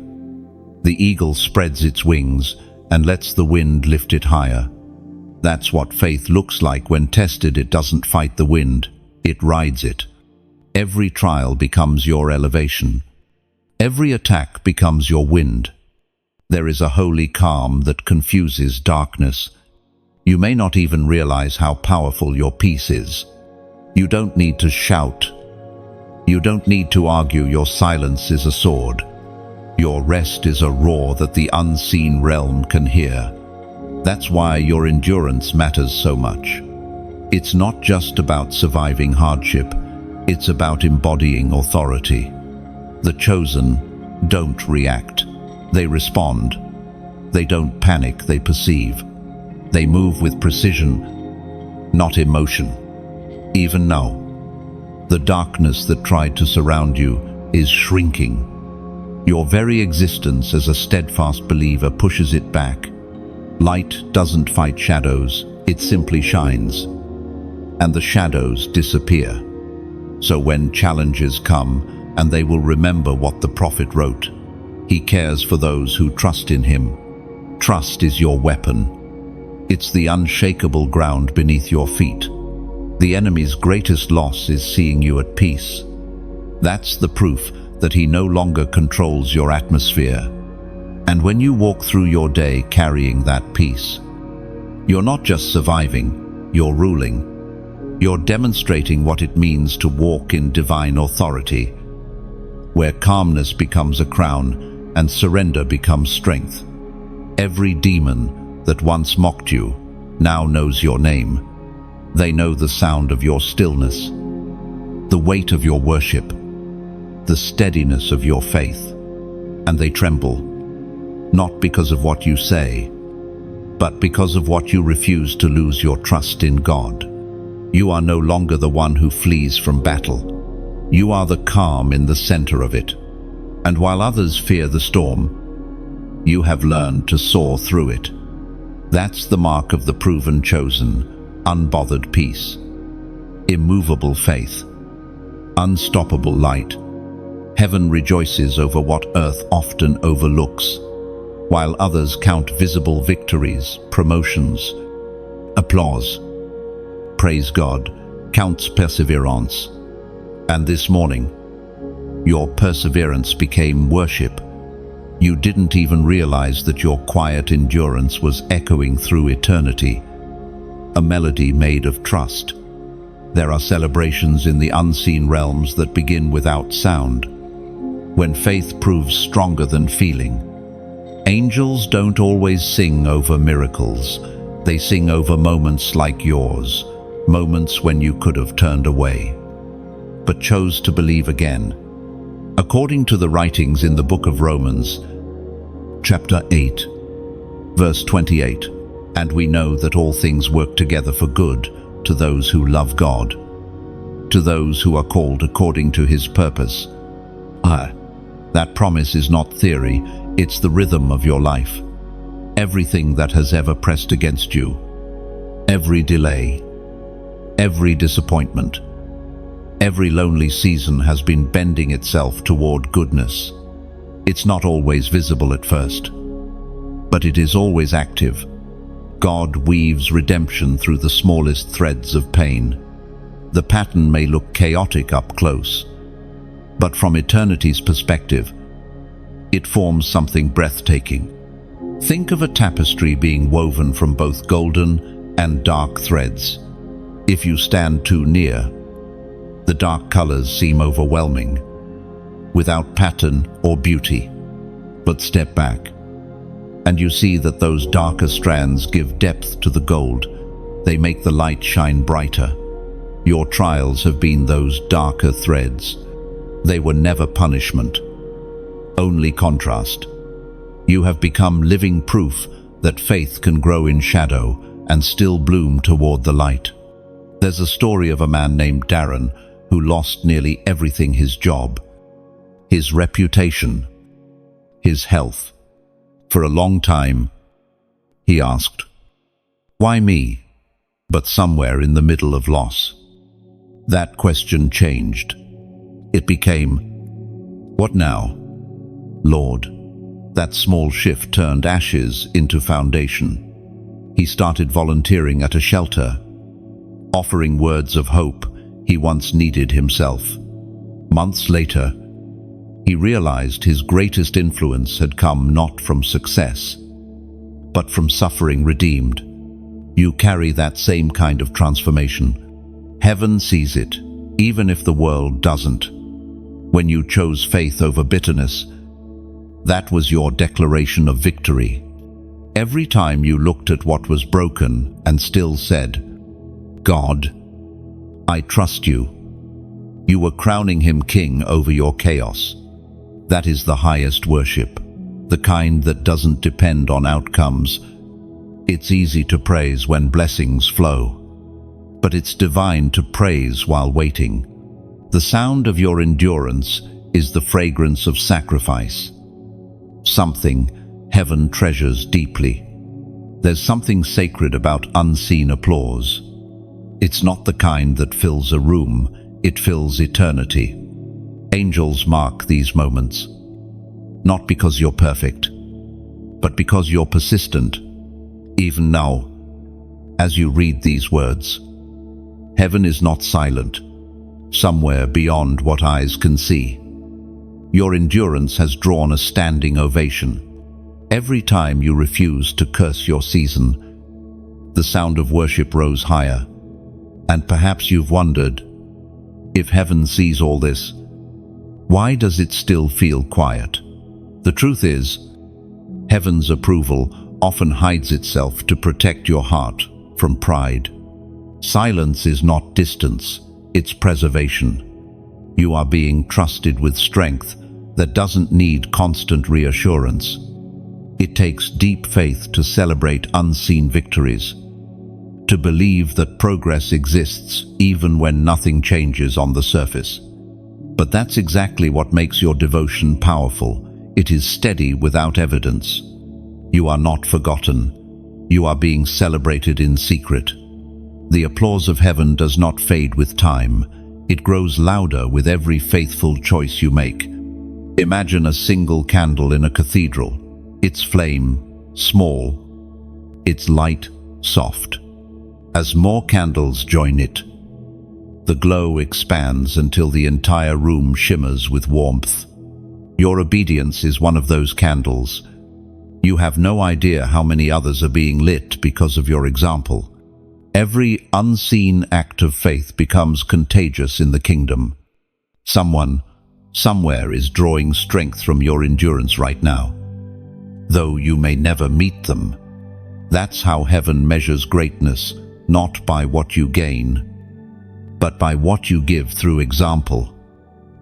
the eagle spreads its wings and lets the wind lift it higher. That's what faith looks like when tested. It doesn't fight the wind, it rides it. Every trial becomes your elevation. Every attack becomes your wind. There is a holy calm that confuses darkness. You may not even realize how powerful your peace is. You don't need to shout. You don't need to argue. Your silence is a sword. Your rest is a roar that the unseen realm can hear. That's why your endurance matters so much. It's not just about surviving hardship. It's about embodying authority. The chosen don't react. They respond. They don't panic, they perceive. They move with precision, not emotion. Even now, the darkness that tried to surround you is shrinking. Your very existence as a steadfast believer pushes it back. Light doesn't fight shadows, it simply shines. And the shadows disappear. So when challenges come, and they will remember what the prophet wrote, he cares for those who trust in him. Trust is your weapon. It's the unshakable ground beneath your feet. The enemy's greatest loss is seeing you at peace. That's the proof that he no longer controls your atmosphere. And when you walk through your day carrying that peace, you're not just surviving, you're ruling. You're demonstrating what it means to walk in divine authority, where calmness becomes a crown and surrender becomes strength. Every demon that once mocked you now knows your name. They know the sound of your stillness, the weight of your worship, the steadiness of your faith, and they tremble, not because of what you say, but because of what you refuse to lose your trust in God. You are no longer the one who flees from battle. You are the calm in the center of it. And while others fear the storm, You have learned to soar through it. That's the mark of the proven chosen, unbothered peace. Immovable faith. Unstoppable light. Heaven rejoices over what earth often overlooks, while others count visible victories, promotions, applause. Praise God counts perseverance. And this morning, your perseverance became worship. You didn't even realize that your quiet endurance was echoing through eternity, a melody made of trust. There are celebrations in the unseen realms that begin without sound, when faith proves stronger than feeling. Angels don't always sing over miracles. They sing over moments like yours, moments when you could have turned away, but chose to believe again. According to the writings in the book of Romans, chapter 8, verse 28, and we know that all things work together for good to those who love God, to those who are called according to his purpose. That promise is not theory, it's the rhythm of your life. Everything that has ever pressed against you, every delay, every disappointment, every lonely season has been bending itself toward goodness. It's not always visible at first, but it is always active. God weaves redemption through the smallest threads of pain. The pattern may look chaotic up close, but from eternity's perspective, it forms something breathtaking. Think of a tapestry being woven from both golden and dark threads. If you stand too near, the dark colors seem overwhelming, without pattern or beauty. But step back, and you see that those darker strands give depth to the gold. They make the light shine brighter. Your trials have been those darker threads. They were never punishment, only contrast. You have become living proof that faith can grow in shadow and still bloom toward the light. There's a story of a man named Darren who lost nearly everything: his job, his reputation, his health. For a long time, he asked, "Why me?" But somewhere in the middle of loss, that question changed. It became, "What now, Lord?" That small shift turned ashes into foundation. He started volunteering at a shelter, offering words of hope he once needed himself. Months later, he realized his greatest influence had come not from success, but from suffering redeemed. You carry that same kind of transformation. Heaven sees it, even if the world doesn't. When you chose faith over bitterness, that was your declaration of victory. Every time you looked at what was broken and still said, "God, I trust you," you were crowning him king over your chaos. That is the highest worship, the kind that doesn't depend on outcomes. It's easy to praise when blessings flow, but it's divine to praise while waiting. The sound of your endurance is the fragrance of sacrifice, something heaven treasures deeply. There's something sacred about unseen applause. It's not the kind that fills a room, it fills eternity. Angels mark these moments, not because you're perfect, but because you're persistent. Even now, as you read these words, heaven is not silent, somewhere beyond what eyes can see. Your endurance has drawn a standing ovation. Every time you refused to curse your season, the sound of worship rose higher. And perhaps you've wondered, if heaven sees all this, why does it still feel quiet? The truth is, heaven's approval often hides itself to protect your heart from pride. Silence is not distance, it's preservation. You are being trusted with strength that doesn't need constant reassurance. It takes deep faith to celebrate unseen victories, to believe that progress exists even when nothing changes on the surface. But that's exactly what makes your devotion powerful. It is steady without evidence, You are not forgotten. You are being celebrated in secret. The applause of heaven does not fade with time. It grows louder with every faithful choice you make. Imagine a single candle in a cathedral. Its flame, small. Its light, soft. As more candles join it, the glow expands until the entire room shimmers with warmth. Your obedience is one of those candles. You have no idea how many others are being lit because of your example. Every unseen act of faith becomes contagious in the kingdom. Someone, somewhere is drawing strength from your endurance right now. Though you may never meet them, that's how heaven measures greatness, not by what you gain, but by what you give through example.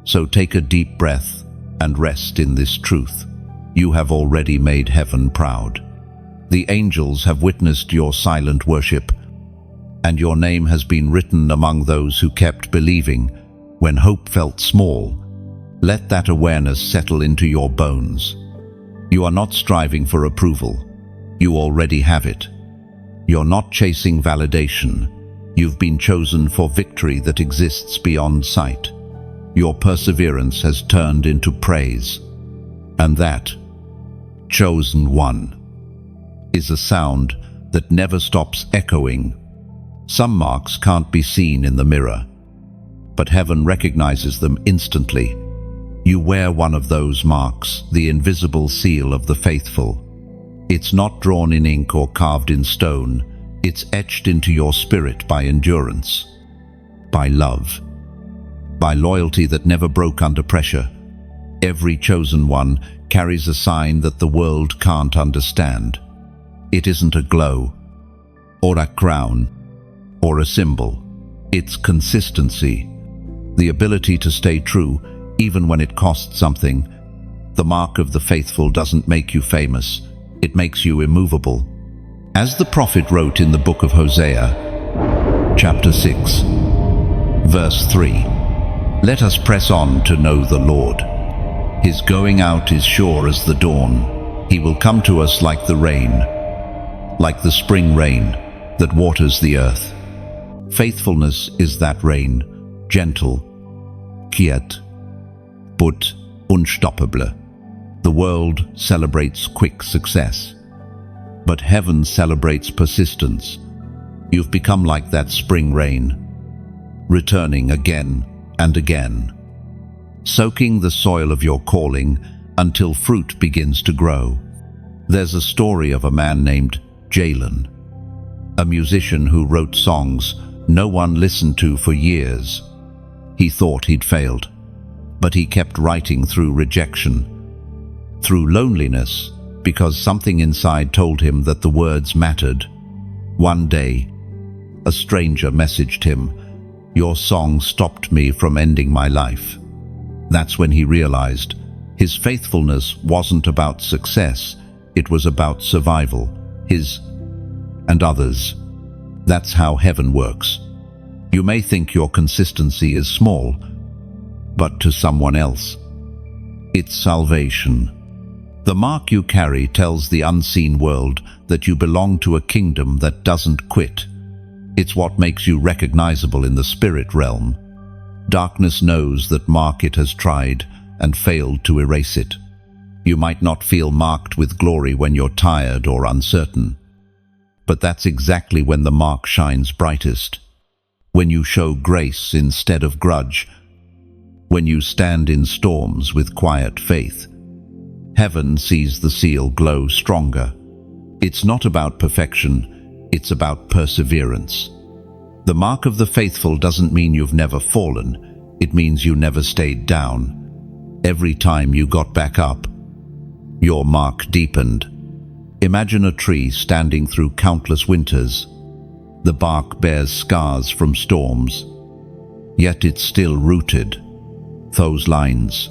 So take a deep breath and rest in this truth. You have already made heaven proud. The angels have witnessed your silent worship, and your name has been written among those who kept believing when hope felt small. Let that awareness settle into your bones. You are not striving for approval. You already have it. You're not chasing validation. You've been chosen for victory that exists beyond sight. Your perseverance has turned into praise. And that, chosen one, is a sound that never stops echoing. Some marks can't be seen in the mirror, but heaven recognizes them instantly. You wear one of those marks, the invisible seal of the faithful. It's not drawn in ink or carved in stone. It's etched into your spirit by endurance, by love, by loyalty that never broke under pressure. Every chosen one carries a sign that the world can't understand. It isn't a glow, or a crown, or a symbol. It's consistency, the ability to stay true even when it costs something. The mark of the faithful doesn't make you famous. It makes you immovable. As the prophet wrote in the book of Hosea, chapter 6, verse 3, "Let us press on to know the Lord. His going out is sure as the dawn. He will come to us like the rain, like the spring rain that waters the earth." Faithfulness is that rain, gentle, quiet, but unstoppable. The world celebrates quick success, but heaven celebrates persistence. You've become like that spring rain, returning again and again, soaking the soil of your calling until fruit begins to grow. There's a story of a man named Jalen, a musician who wrote songs no one listened to for years. He thought he'd failed, but he kept writing through rejection, through loneliness, because something inside told him that the words mattered. One day, a stranger messaged him, "Your song stopped me from ending my life." That's when he realized his faithfulness wasn't about success, it was about survival, his and others. That's how heaven works. You may think your consistency is small, but to someone else, it's salvation. The mark you carry tells the unseen world that you belong to a kingdom that doesn't quit. It's what makes you recognizable in the spirit realm. Darkness knows that mark it has tried and failed to erase it. You might not feel marked with glory when you're tired or uncertain, but that's exactly when the mark shines brightest. When you show grace instead of grudge, when you stand in storms with quiet faith, heaven sees the seal glow stronger. It's not about perfection, it's about perseverance. The mark of the faithful doesn't mean you've never fallen, it means you never stayed down. Every time you got back up, your mark deepened. Imagine a tree standing through countless winters. The bark bears scars from storms, yet it's still rooted. Those lines,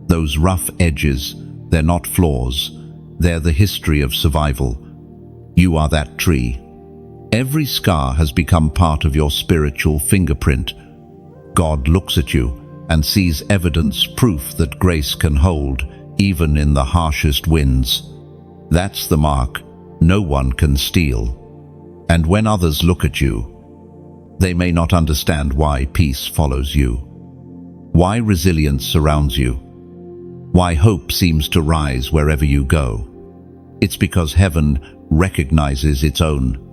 those rough edges, they're not flaws, they're the history of survival. You are that tree. Every scar has become part of your spiritual fingerprint. God looks at you and sees evidence, proof that grace can hold, even in the harshest winds. That's the mark no one can steal. And when others look at you, they may not understand why peace follows you, why resilience surrounds you, why hope seems to rise wherever you go. It's because heaven recognizes its own.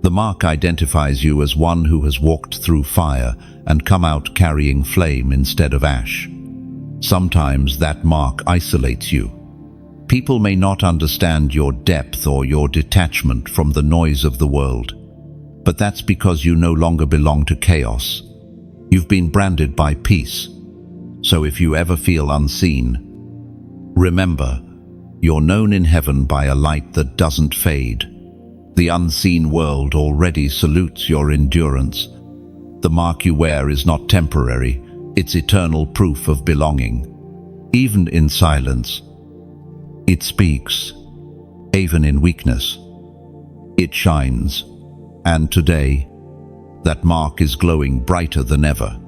The mark identifies you as one who has walked through fire and come out carrying flame instead of ash. Sometimes that mark isolates you. People may not understand your depth or your detachment from the noise of the world, but that's because you no longer belong to chaos. You've been branded by peace. So if you ever feel unseen, remember, you're known in heaven by a light that doesn't fade. The unseen world already salutes your endurance. The mark you wear is not temporary, it's eternal proof of belonging. Even in silence, it speaks. Even in weakness, it shines. And today, that mark is glowing brighter than ever.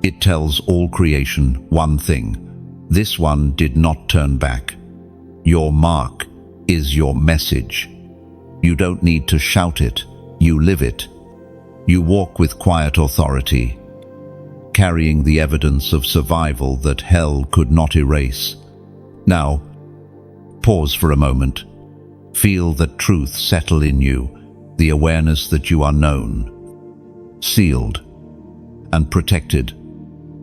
It tells all creation one thing: this one did not turn back. Your mark is your message. You don't need to shout it, you live it. You walk with quiet authority, carrying the evidence of survival that hell could not erase. Now, pause for a moment. Feel that truth settle in you, the awareness that you are known, sealed, and protected.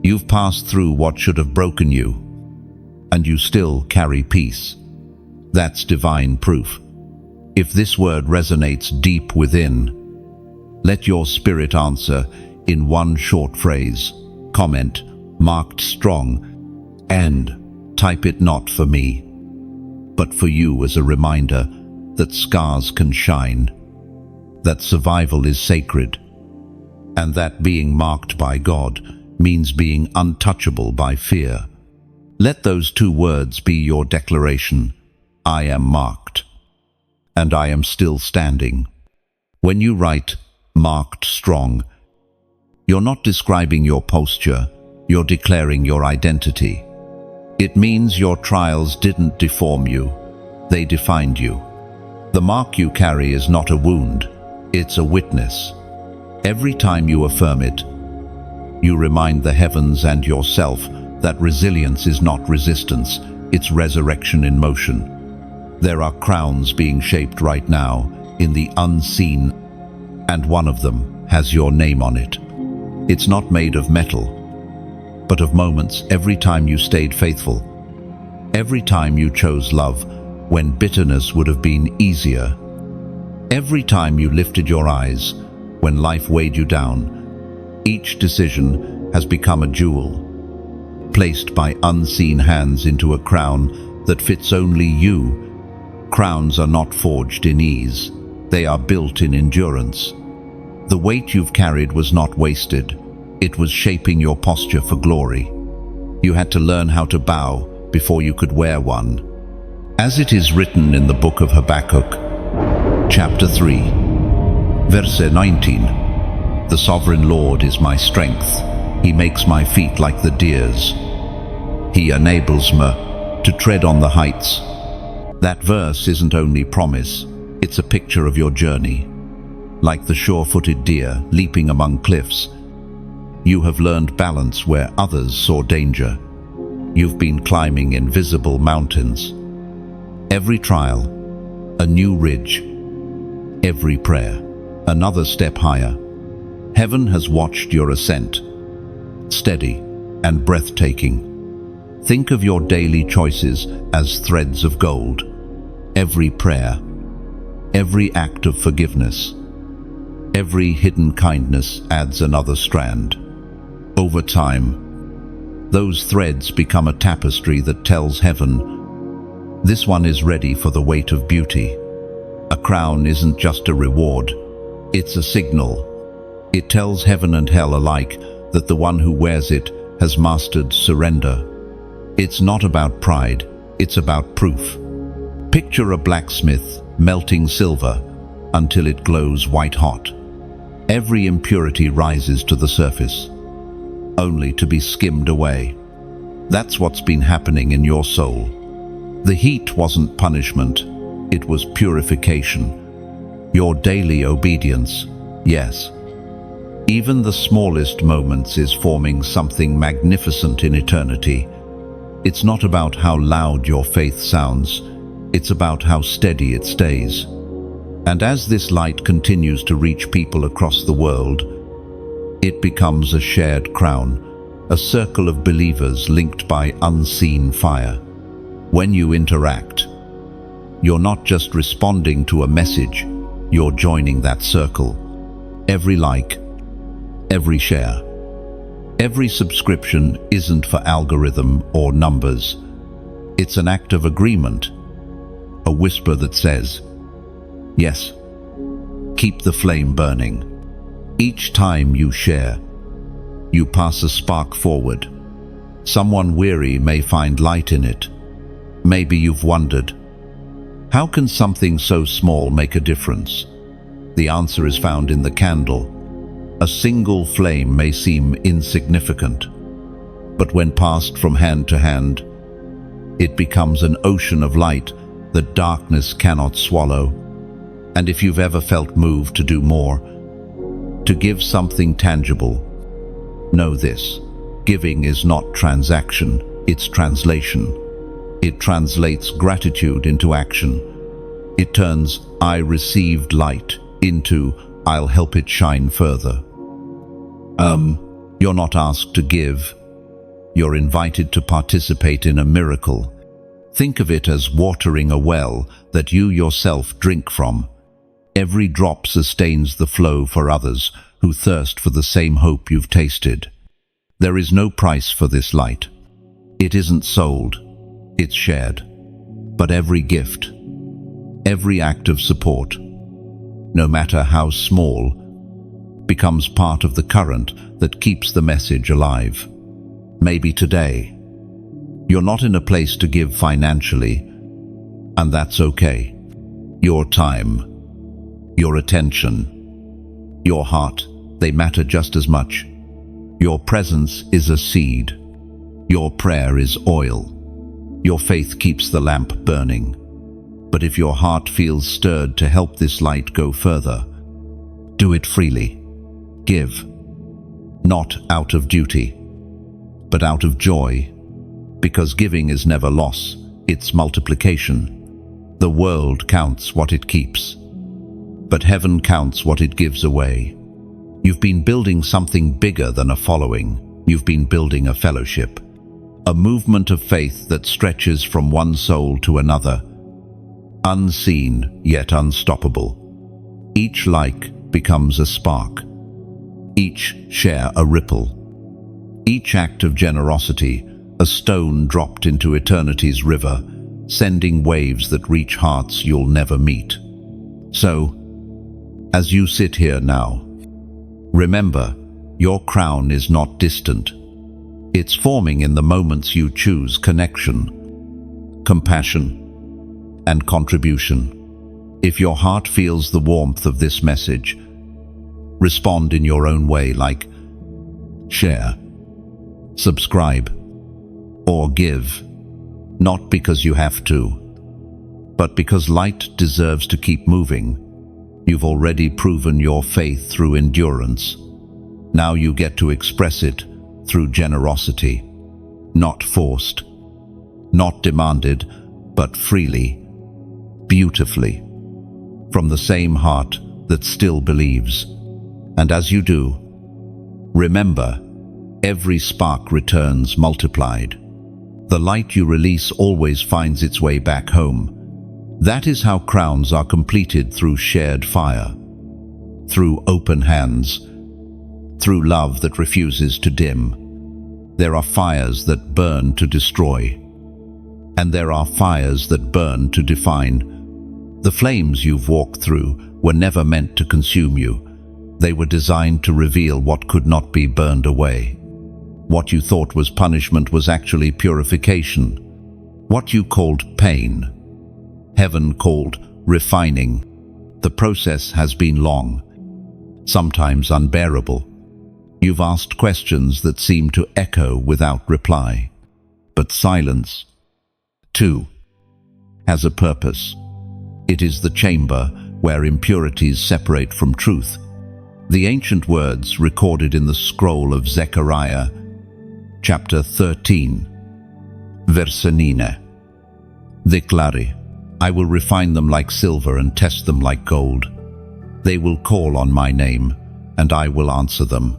You've passed through what should have broken you, and you still carry peace. That's divine proof. If this word resonates deep within, let your spirit answer in one short phrase. Comment, marked strong, and type it not for me, but for you as a reminder that scars can shine, that survival is sacred, and that being marked by God means being untouchable by fear. Let those two words be your declaration. I am marked, and I am still standing. When you write, marked strong, you're not describing your posture, you're declaring your identity. It means your trials didn't deform you, they defined you. The mark you carry is not a wound, it's a witness. Every time you affirm it, you remind the heavens and yourself that resilience is not resistance, it's resurrection in motion. There are crowns being shaped right now in the unseen, and one of them has your name on it. It's not made of metal, but of moments. Every time you stayed faithful, every time you chose love when bitterness would have been easier, every time you lifted your eyes when life weighed you down, each decision has become a jewel, placed by unseen hands into a crown that fits only you. Crowns are not forged in ease, they are built in endurance. The weight you've carried was not wasted, it was shaping your posture for glory. You had to learn how to bow before you could wear one. As it is written in the book of Habakkuk, chapter 3, verse 19, the sovereign Lord is my strength. He makes my feet like the deer's. He enables me to tread on the heights. That verse isn't only promise, it's a picture of your journey. Like the sure-footed deer leaping among cliffs, you have learned balance where others saw danger. You've been climbing invisible mountains. Every trial, a new ridge. Every prayer, another step higher. Heaven has watched your ascent, steady and breathtaking. Think of your daily choices as threads of gold. Every prayer, every act of forgiveness, every hidden kindness adds another strand. Over time, those threads become a tapestry that tells heaven, this one is ready for the weight of beauty. A crown isn't just a reward, it's a signal. It tells heaven and hell alike that the one who wears it has mastered surrender. It's not about pride, it's about proof. Picture a blacksmith melting silver until it glows white hot. Every impurity rises to the surface, only to be skimmed away. That's what's been happening in your soul. The heat wasn't punishment, It was purification. Your daily obedience, yes. Even the smallest moments is forming something magnificent in eternity. It's not about how loud your faith sounds, it's about how steady it stays. And as this light continues to reach people across the world, it becomes a shared crown, a circle of believers linked by unseen fire. When you interact, you're not just responding to a message, you're joining that circle. Every like, every share, every subscription isn't for algorithm or numbers. It's an act of agreement, a whisper that says, yes, keep the flame burning. Each time you share, you pass a spark forward. Someone weary may find light in it. Maybe you've wondered, how can something so small make a difference? The answer is found in the candle. A single flame may seem insignificant, but when passed from hand to hand, it becomes an ocean of light that darkness cannot swallow. And if you've ever felt moved to do more, to give something tangible, know this: giving is not transaction, it's translation. It translates gratitude into action. It turns "I received light" into "I'll help it shine further." You're not asked to give. You're invited to participate in a miracle. Think of it as watering a well that you yourself drink from. Every drop sustains the flow for others who thirst for the same hope you've tasted. There is no price for this light. It isn't sold, it's shared. But every gift, every act of support, no matter how small, becomes part of the current that keeps the message alive. Maybe today, you're not in a place to give financially, and that's okay. Your time, your attention, your heart, they matter just as much. Your presence is a seed. Your prayer is oil. Your faith keeps the lamp burning. But if your heart feels stirred to help this light go further, do it freely. Give, not out of duty, but out of joy, because giving is never loss, it's multiplication. The world counts what it keeps, but heaven counts what it gives away. You've been building something bigger than a following. You've been building a fellowship, a movement of faith that stretches from one soul to another, unseen yet unstoppable. Each like becomes a spark, each share a ripple, each act of generosity a stone dropped into eternity's river, sending waves that reach hearts you'll never meet. So, as you sit here now, remember, your crown is not distant. It's forming in the moments you choose connection, compassion, and contribution. If your heart feels the warmth of this message, respond in your own way, like share, subscribe, or give, not because you have to, but because light deserves to keep moving. You've already proven your faith through endurance. Now you get to express it through generosity, not forced, not demanded, but freely, beautifully, from the same heart that still believes. And as you do, remember, every spark returns multiplied. The light you release always finds its way back home. That is how crowns are completed, through shared fire, through open hands, through love that refuses to dim. There are fires that burn to destroy, and there are fires that burn to define. The flames you've walked through were never meant to consume you. They were designed to reveal what could not be burned away. What you thought was punishment was actually purification. What you called pain, heaven called refining. The process has been long, sometimes unbearable. You've asked questions that seem to echo without reply. But silence, too, has a purpose. It is the chamber where impurities separate from truth. The ancient words recorded in the scroll of Zechariah, chapter 13, verse 9. Declare, I will refine them like silver and test them like gold. They will call on my name, and I will answer them.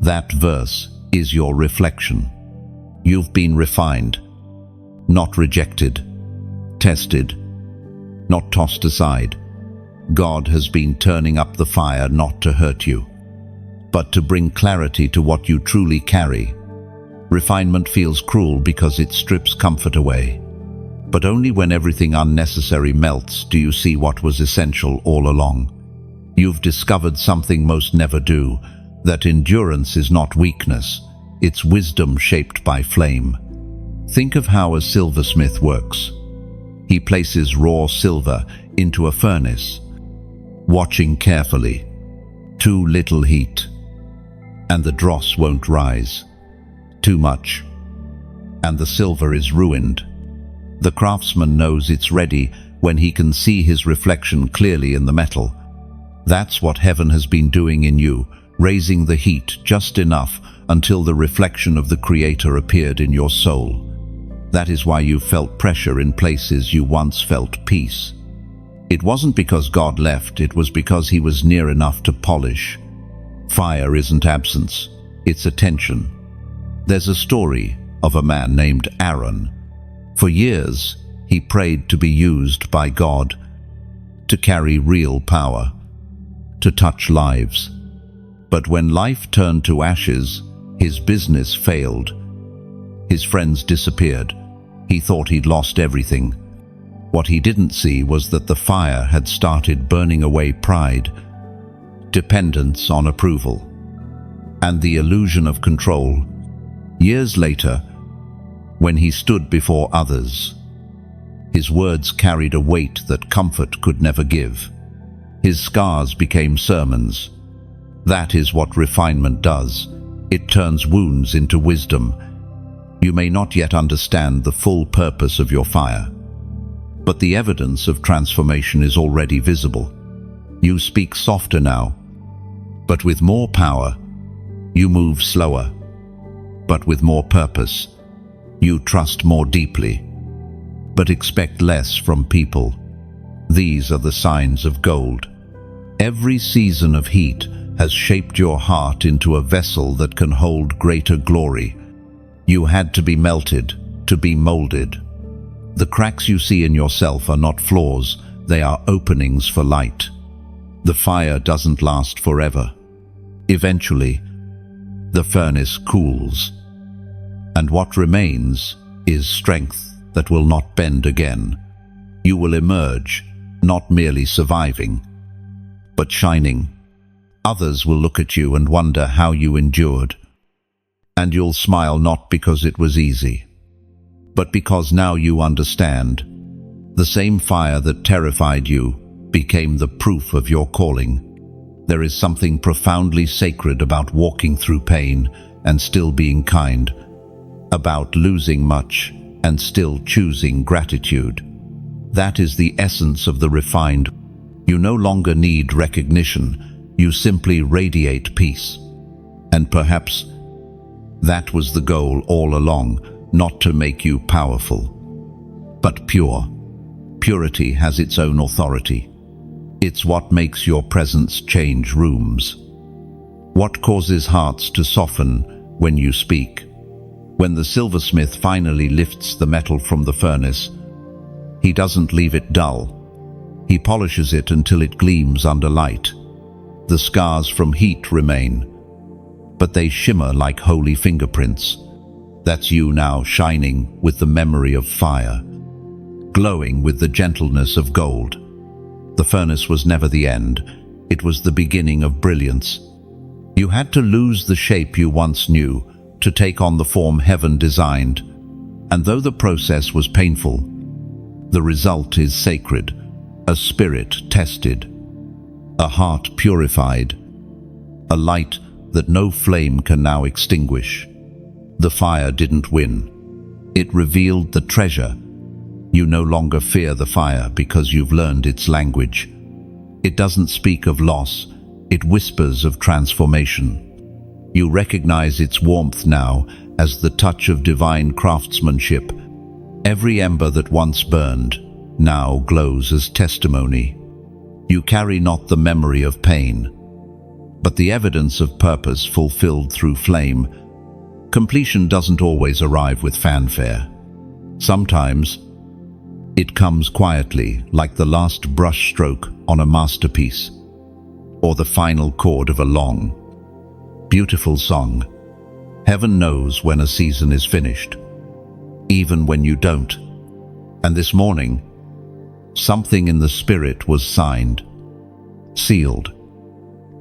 That verse is your reflection. You've been refined, not rejected, tested, not tossed aside. God has been turning up the fire not to hurt you, but to bring clarity to what you truly carry. Refinement feels cruel because it strips comfort away. But only when everything unnecessary melts do you see what was essential all along. You've discovered something most never do, that endurance is not weakness, it's wisdom shaped by flame. Think of how a silversmith works. He places raw silver into a furnace, watching carefully. Too little heat, and the dross won't rise. Too much, and the silver is ruined. The craftsman knows it's ready when he can see his reflection clearly in the metal. That's what heaven has been doing in you, raising the heat just enough until the reflection of the Creator appeared in your soul. That is why you felt pressure in places you once felt peace. It wasn't because God left, it was because He was near enough to polish. Fire isn't absence, it's attention. There's a story of a man named Aaron. For years, he prayed to be used by God, to carry real power, to touch lives. But when life turned to ashes, his business failed. His friends disappeared. He thought he'd lost everything. What he didn't see was that the fire had started burning away pride, dependence on approval, and the illusion of control. Years later, when he stood before others, his words carried a weight that comfort could never give. His scars became sermons. That is what refinement does. It turns wounds into wisdom. You may not yet understand the full purpose of your fire, but the evidence of transformation is already visible. You speak softer now, but with more power. You move slower, but with more purpose. You trust more deeply, but expect less from people. These are the signs of gold. Every season of heat has shaped your heart into a vessel that can hold greater glory. You had to be melted, to be molded. The cracks you see in yourself are not flaws, they are openings for light. The fire doesn't last forever. Eventually, the furnace cools, and what remains is strength that will not bend again. You will emerge, not merely surviving, but shining. Others will look at you and wonder how you endured. And you'll smile not because it was easy, but because now you understand. The same fire that terrified you became the proof of your calling. There is something profoundly sacred about walking through pain and still being kind, about losing much and still choosing gratitude. That is the essence of the refined. You no longer need recognition, you simply radiate peace. And perhaps that was the goal all along, not to make you powerful, but pure. Purity has its own authority. It's what makes your presence change rooms. What causes hearts to soften when you speak. When the silversmith finally lifts the metal from the furnace, he doesn't leave it dull. He polishes it until it gleams under light. The scars from heat remain, but they shimmer like holy fingerprints. That's you now, shining with the memory of fire, glowing with the gentleness of gold. The furnace was never the end, it was the beginning of brilliance. You had to lose the shape you once knew to take on the form heaven designed, and though the process was painful, the result is sacred. A spirit tested, a heart purified, a light that no flame can now extinguish. The fire didn't win. It revealed the treasure You no longer fear the fire because you've learned its language. It doesn't speak of loss, it whispers of transformation. You recognize its warmth now as the touch of divine craftsmanship. Every ember that once burned now glows as testimony. You carry not the memory of pain, but the evidence of purpose fulfilled through flame. Completion doesn't always arrive with fanfare. Sometimes it comes quietly, like the last brush stroke on a masterpiece, or the final chord of a long, beautiful song. Heaven knows when a season is finished, even when you don't. And this morning, something in the Spirit was signed, sealed,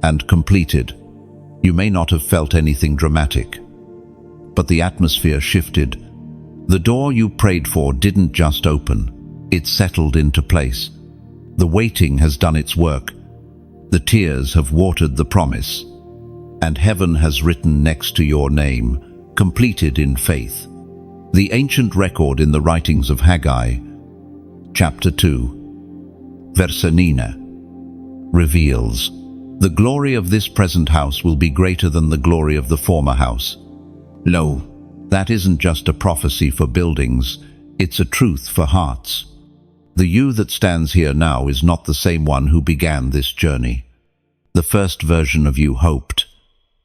and completed. You may not have felt anything dramatic, but the atmosphere shifted. The door you prayed for didn't just open, it settled into place. The waiting has done its work. The tears have watered the promise, and heaven has written next to your name, completed in faith. The ancient record in the writings of Haggai, chapter 2, verse 9, reveals, "The glory of this present house will be greater than the glory of the former house." Lo, that isn't just a prophecy for buildings, it's a truth for hearts. The you that stands here now is not the same one who began this journey. The first version of you hoped.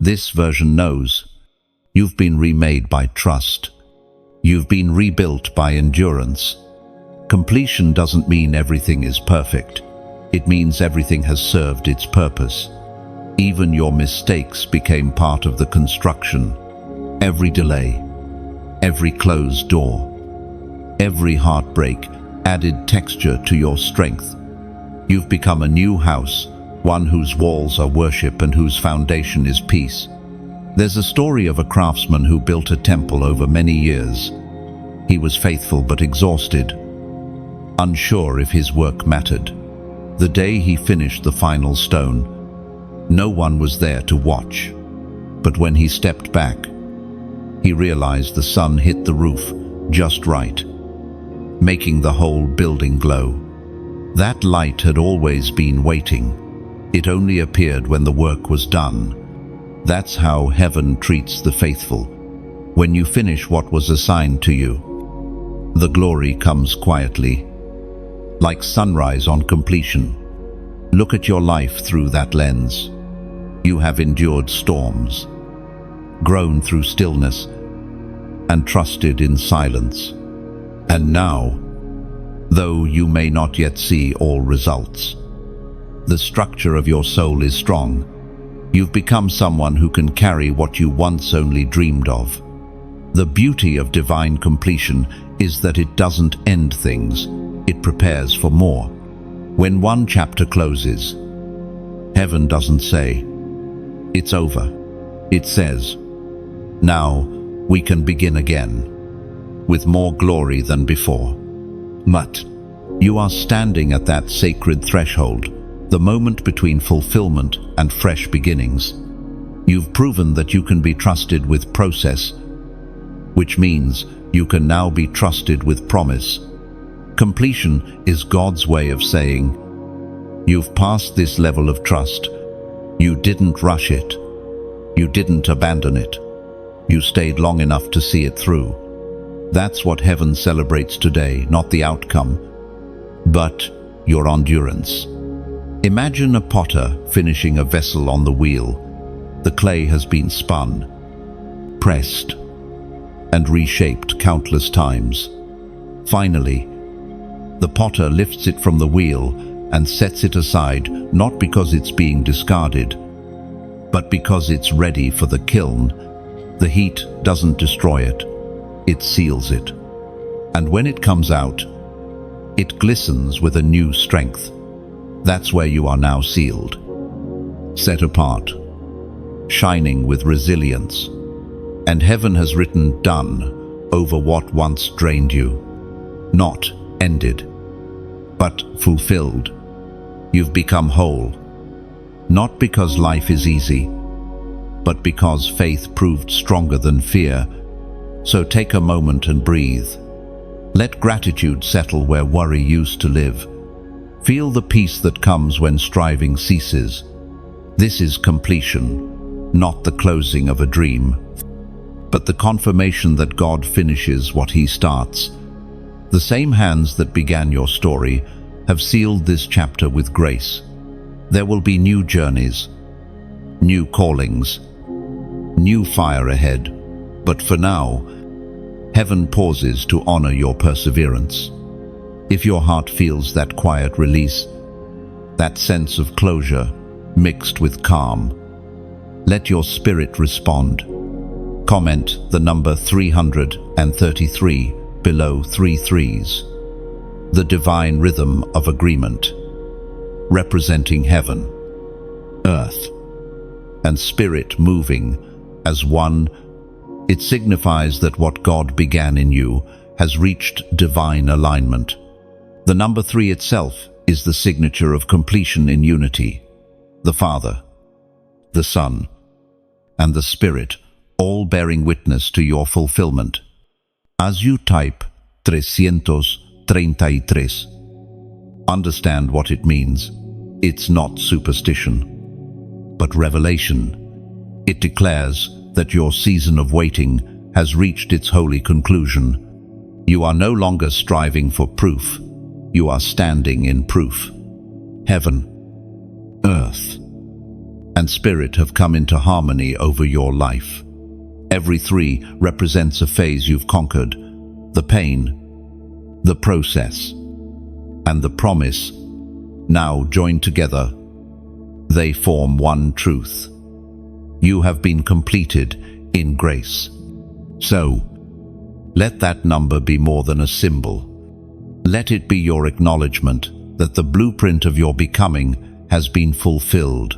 This version knows. You've been remade by trust. You've been rebuilt by endurance. Completion doesn't mean everything is perfect. It means everything has served its purpose. Even your mistakes became part of the construction. Every delay, every closed door, every heartbreak added texture to your strength. You've become a new house, one whose walls are worship and whose foundation is peace. There's a story of a craftsman who built a temple over many years. He was faithful but exhausted, unsure if his work mattered. The day he finished the final stone, no one was there to watch. But when he stepped back, he realized the sun hit the roof just right, making the whole building glow. That light had always been waiting. It only appeared when the work was done. That's how heaven treats the faithful. When you finish what was assigned to you, the glory comes quietly, like sunrise on completion. Look at your life through that lens. You have endured storms, grown through stillness, and trusted in silence. And now, though you may not yet see all results, the structure of your soul is strong. You've become someone who can carry what you once only dreamed of. The beauty of divine completion is that it doesn't end things, it prepares for more. When one chapter closes, heaven doesn't say, "It's over." It says, "Now we can begin again, with more glory than before." But you are standing at that sacred threshold, the moment between fulfillment and fresh beginnings. You've proven that you can be trusted with process, which means you can now be trusted with promise. Completion is God's way of saying, "You've passed this level of trust. You didn't rush it. You didn't abandon it. You stayed long enough to see it through." That's what heaven celebrates today, not the outcome, but your endurance. Imagine a potter finishing a vessel on the wheel. The clay has been spun, pressed, and reshaped countless times. Finally, the potter lifts it from the wheel and sets it aside, not because it's being discarded, but because it's ready for the kiln. The heat doesn't destroy it, it seals it. And when it comes out, it glistens with a new strength. That's where you are now sealed, set apart, shining with resilience. And heaven has written "done" over what once drained you. Not ended, but fulfilled. You've become whole, not because life is easy, but because faith proved stronger than fear. So take a moment and breathe. Let gratitude settle where worry used to live. Feel the peace that comes when striving ceases. This is completion, not the closing of a dream, but the confirmation that God finishes what He starts. The same hands that began your story have sealed this chapter with grace. There will be new journeys, new callings, new fire ahead, but for now, heaven pauses to honor your perseverance. If your heart feels that quiet release, that sense of closure mixed with calm, let your spirit respond. Comment the number 333 below 3 threes. The divine rhythm of agreement, representing heaven, earth, and spirit moving as one. It signifies that what God began in you has reached divine alignment. The number 3 itself is the signature of completion in unity. The Father, the Son, and the Spirit, all bearing witness to your fulfillment. As you type 333, understand what it means. It's not superstition, but revelation. It declares that your season of waiting has reached its holy conclusion. You are no longer striving for proof. You are standing in proof. Heaven, earth, and spirit have come into harmony over your life. Every 3 represents a phase you've conquered, the pain, the process, and the promise. Now joined together, they form one truth. You have been completed in grace. So, let that number be more than a symbol. Let it be your acknowledgement that the blueprint of your becoming has been fulfilled,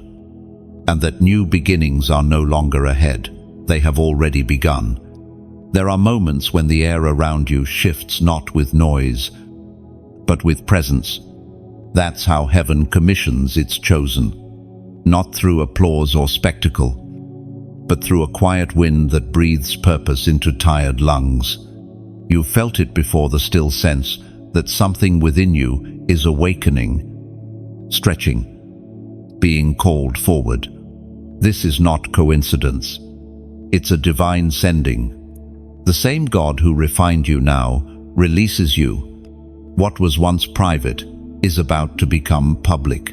and that new beginnings are no longer ahead. They have already begun. There are moments when the air around you shifts not with noise, but with presence. That's how heaven commissions its chosen, not through applause or spectacle, but through a quiet wind that breathes purpose into tired lungs. You've felt it before, the still sense that something within you is awakening, stretching, being called forward. This is not coincidence. It's a divine sending. The same God who refined you now releases you. What was once private is about to become public.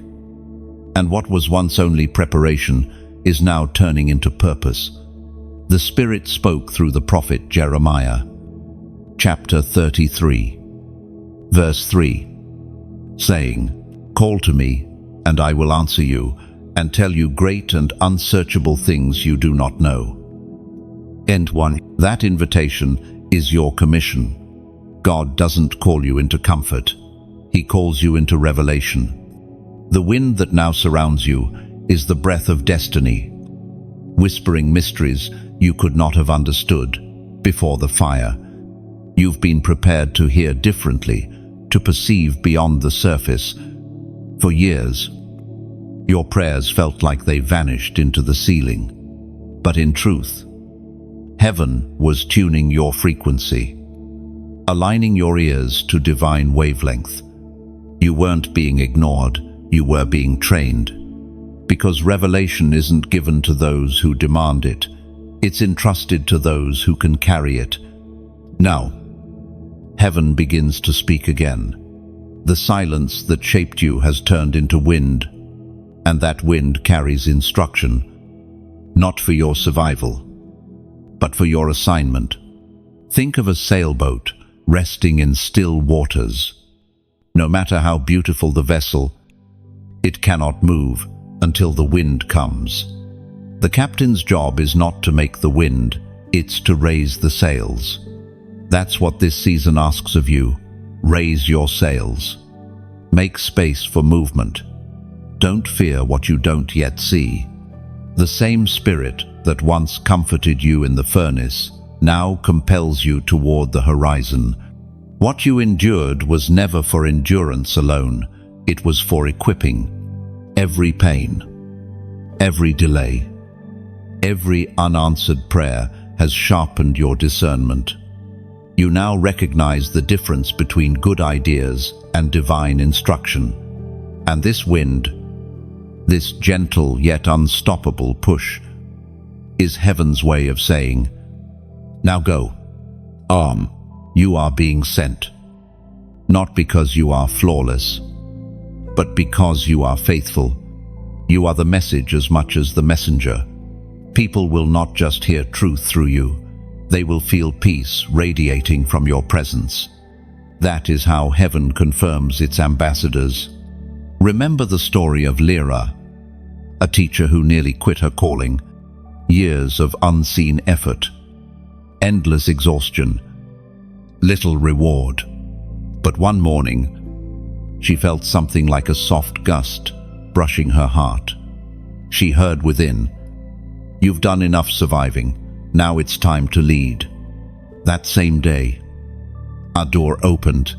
And what was once only preparation is now turning into purpose. The Spirit spoke through the prophet Jeremiah, chapter 33, verse 3, saying, "Call to me, and I will answer you, and tell you great and unsearchable things you do not know." End 1. That invitation is your commission. God doesn't call you into comfort. He calls you into revelation. The wind that now surrounds you is the breath of destiny, whispering mysteries you could not have understood before the fire. You've been prepared to hear differently, to perceive beyond the surface. For years, your prayers felt like they vanished into the ceiling. But in truth, heaven was tuning your frequency, aligning your ears to divine wavelength. You weren't being ignored, you were being trained. Because revelation isn't given to those who demand it. It's entrusted to those who can carry it. Now, heaven begins to speak again. The silence that shaped you has turned into wind, and that wind carries instruction, not for your survival, but for your assignment. Think of a sailboat resting in still waters. No matter how beautiful the vessel, it cannot move until the wind comes. The captain's job is not to make the wind, it's to raise the sails. That's what this season asks of you. Raise your sails. Make space for movement. Don't fear what you don't yet see. The same Spirit that once comforted you in the furnace now compels you toward the horizon. What you endured was never for endurance alone. It was for equipping. Every pain, every delay, every unanswered prayer has sharpened your discernment. You now recognize the difference between good ideas and divine instruction. And this wind, this gentle yet unstoppable push, is heaven's way of saying, "Now go. You are being sent. Not because you are flawless, but because you are faithful. You are the message as much as the messenger. People will not just hear truth through you. They will feel peace radiating from your presence. That is how heaven confirms its ambassadors. Remember the story of Lyra, a teacher who nearly quit her calling. Years of unseen effort, endless exhaustion, little reward. But one morning, she felt something like a soft gust brushing her heart. She heard within, "You've done enough surviving. Now it's time to lead." That same day, a door opened,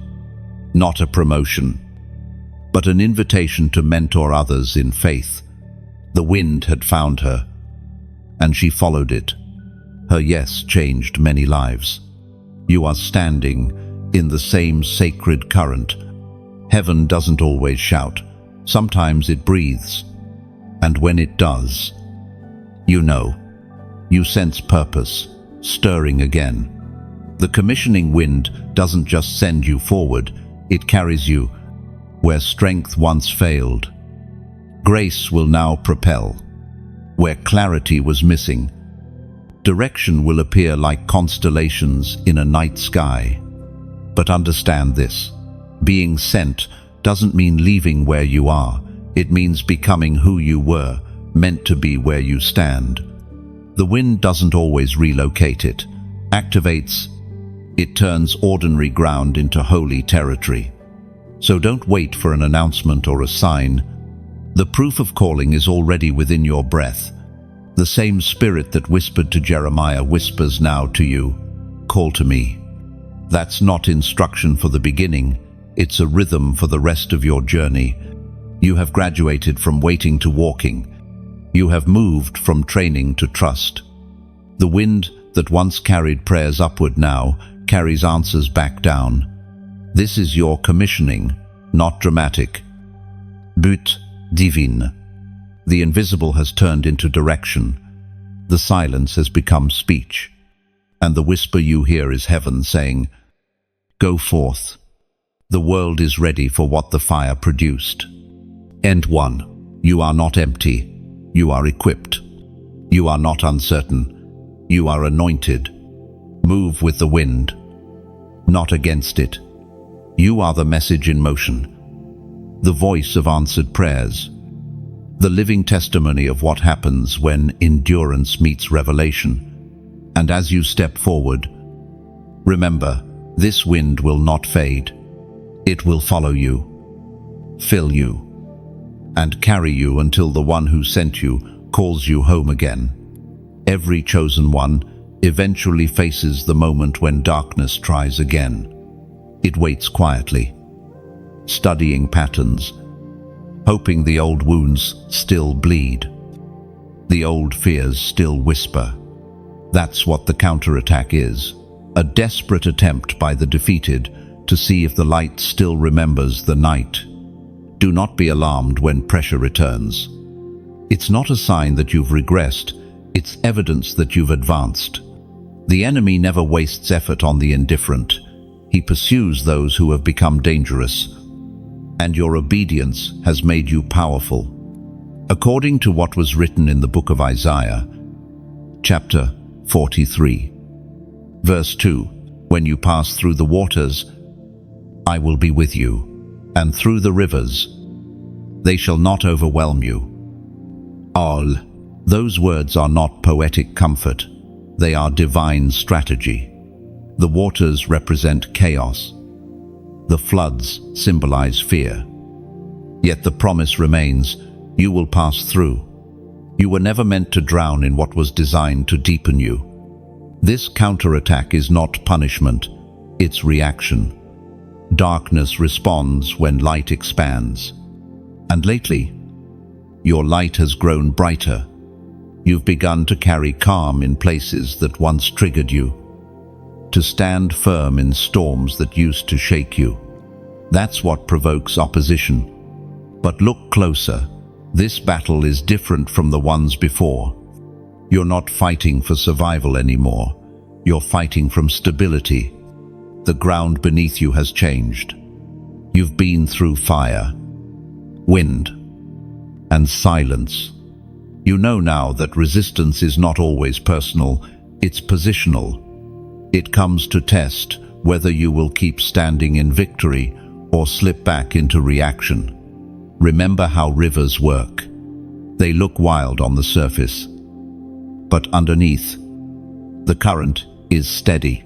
not a promotion, but an invitation to mentor others in faith. The wind had found her, and she followed it. Her yes changed many lives. You are standing in the same sacred current. Heaven doesn't always shout. Sometimes it breathes. And when it does, you know. You sense purpose, stirring again. The commissioning wind doesn't just send you forward, it carries you where strength once failed. Grace will now propel. Where clarity was missing, direction will appear like constellations in a night sky. But understand this, being sent doesn't mean leaving where you are. It means becoming who you were, meant to be where you stand. The wind doesn't always relocate it, activates. It turns ordinary ground into holy territory. So don't wait for an announcement or a sign. The proof of calling is already within your breath. The same spirit that whispered to Jeremiah whispers now to you, "Call to me." That's not instruction for the beginning, it's a rhythm for the rest of your journey. You have graduated from waiting to walking. You have moved from training to trust. The wind that once carried prayers upward now carries answers back down. This is your commissioning, not dramatic. But divine. The invisible has turned into direction. The silence has become speech. And the whisper you hear is heaven saying, "Go forth. The world is ready for what the fire produced." End 1. You are not empty. You are equipped. You are not uncertain. You are anointed. Move with the wind, not against it. You are the message in motion, the voice of answered prayers, the living testimony of what happens when endurance meets revelation. And as you step forward, remember, this wind will not fade. It will follow you, fill you, and carry you until the one who sent you calls you home again. Every chosen one eventually faces the moment when darkness tries again. It waits quietly, studying patterns, hoping the old wounds still bleed, the old fears still whisper. That's what the counterattack is, a desperate attempt by the defeated to see if the light still remembers the night. Do not be alarmed when pressure returns. It's not a sign that you've regressed, it's evidence that you've advanced. The enemy never wastes effort on the indifferent. He pursues those who have become dangerous. And your obedience has made you powerful. According to what was written in the book of Isaiah, chapter 43, verse 2, "When you pass through the waters, I will be with you, and through the rivers, they shall not overwhelm you." All those words are not poetic comfort, they are divine strategy. The waters represent chaos. The floods symbolize fear. Yet the promise remains, you will pass through. You were never meant to drown in what was designed to deepen you. This counterattack is not punishment, it's reaction. Darkness responds when light expands. And lately, your light has grown brighter. You've begun to carry calm in places that once triggered you. to stand firm in storms that used to shake you. That's what provokes opposition. But look closer. This battle is different from the ones before. You're not fighting for survival anymore. You're fighting from stability. The ground beneath you has changed. You've been through fire, wind, and silence. You know now that resistance is not always personal, it's positional. It comes to test whether you will keep standing in victory or slip back into reaction. Remember how rivers work. They look wild on the surface, but underneath, the current is steady,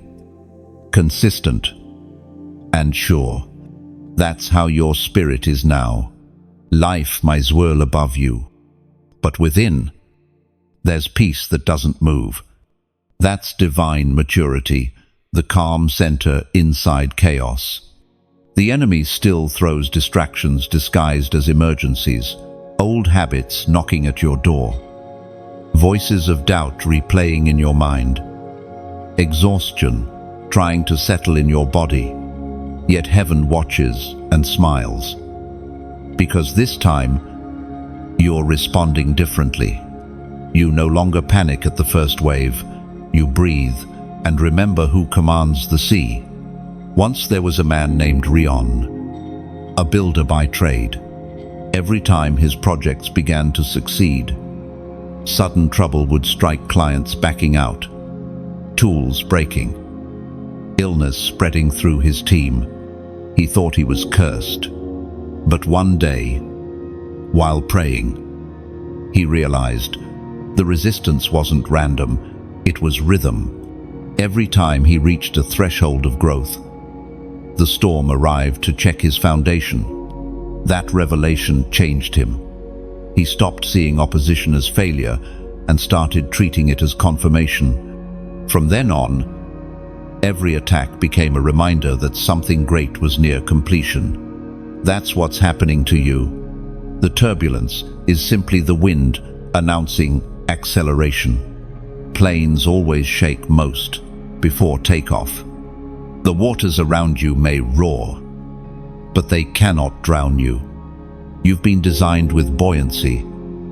consistent, and sure. That's how your spirit is now. Life may swirl above you, but within, there's peace that doesn't move. That's divine maturity, the calm center inside chaos. The enemy still throws distractions disguised as emergencies, old habits knocking at your door, voices of doubt replaying in your mind, exhaustion trying to settle in your body. Yet heaven watches and smiles, because this time you're responding differently. You no longer panic at the first wave. You breathe and remember who commands the sea. Once there was a man named Rion, a builder by trade. Every time his projects began to succeed, sudden trouble would strike, clients backing out, tools breaking, illness spreading through his team. He thought he was cursed. But one day, while praying, he realized the resistance wasn't random, it was rhythm. Every time he reached a threshold of growth, the storm arrived to check his foundation. That revelation changed him. He stopped seeing opposition as failure and started treating it as confirmation. From then on, every attack became a reminder that something great was near completion. That's what's happening to you. The turbulence is simply the wind announcing acceleration. Planes always shake most before takeoff. The waters around you may roar, but they cannot drown you. You've been designed with buoyancy,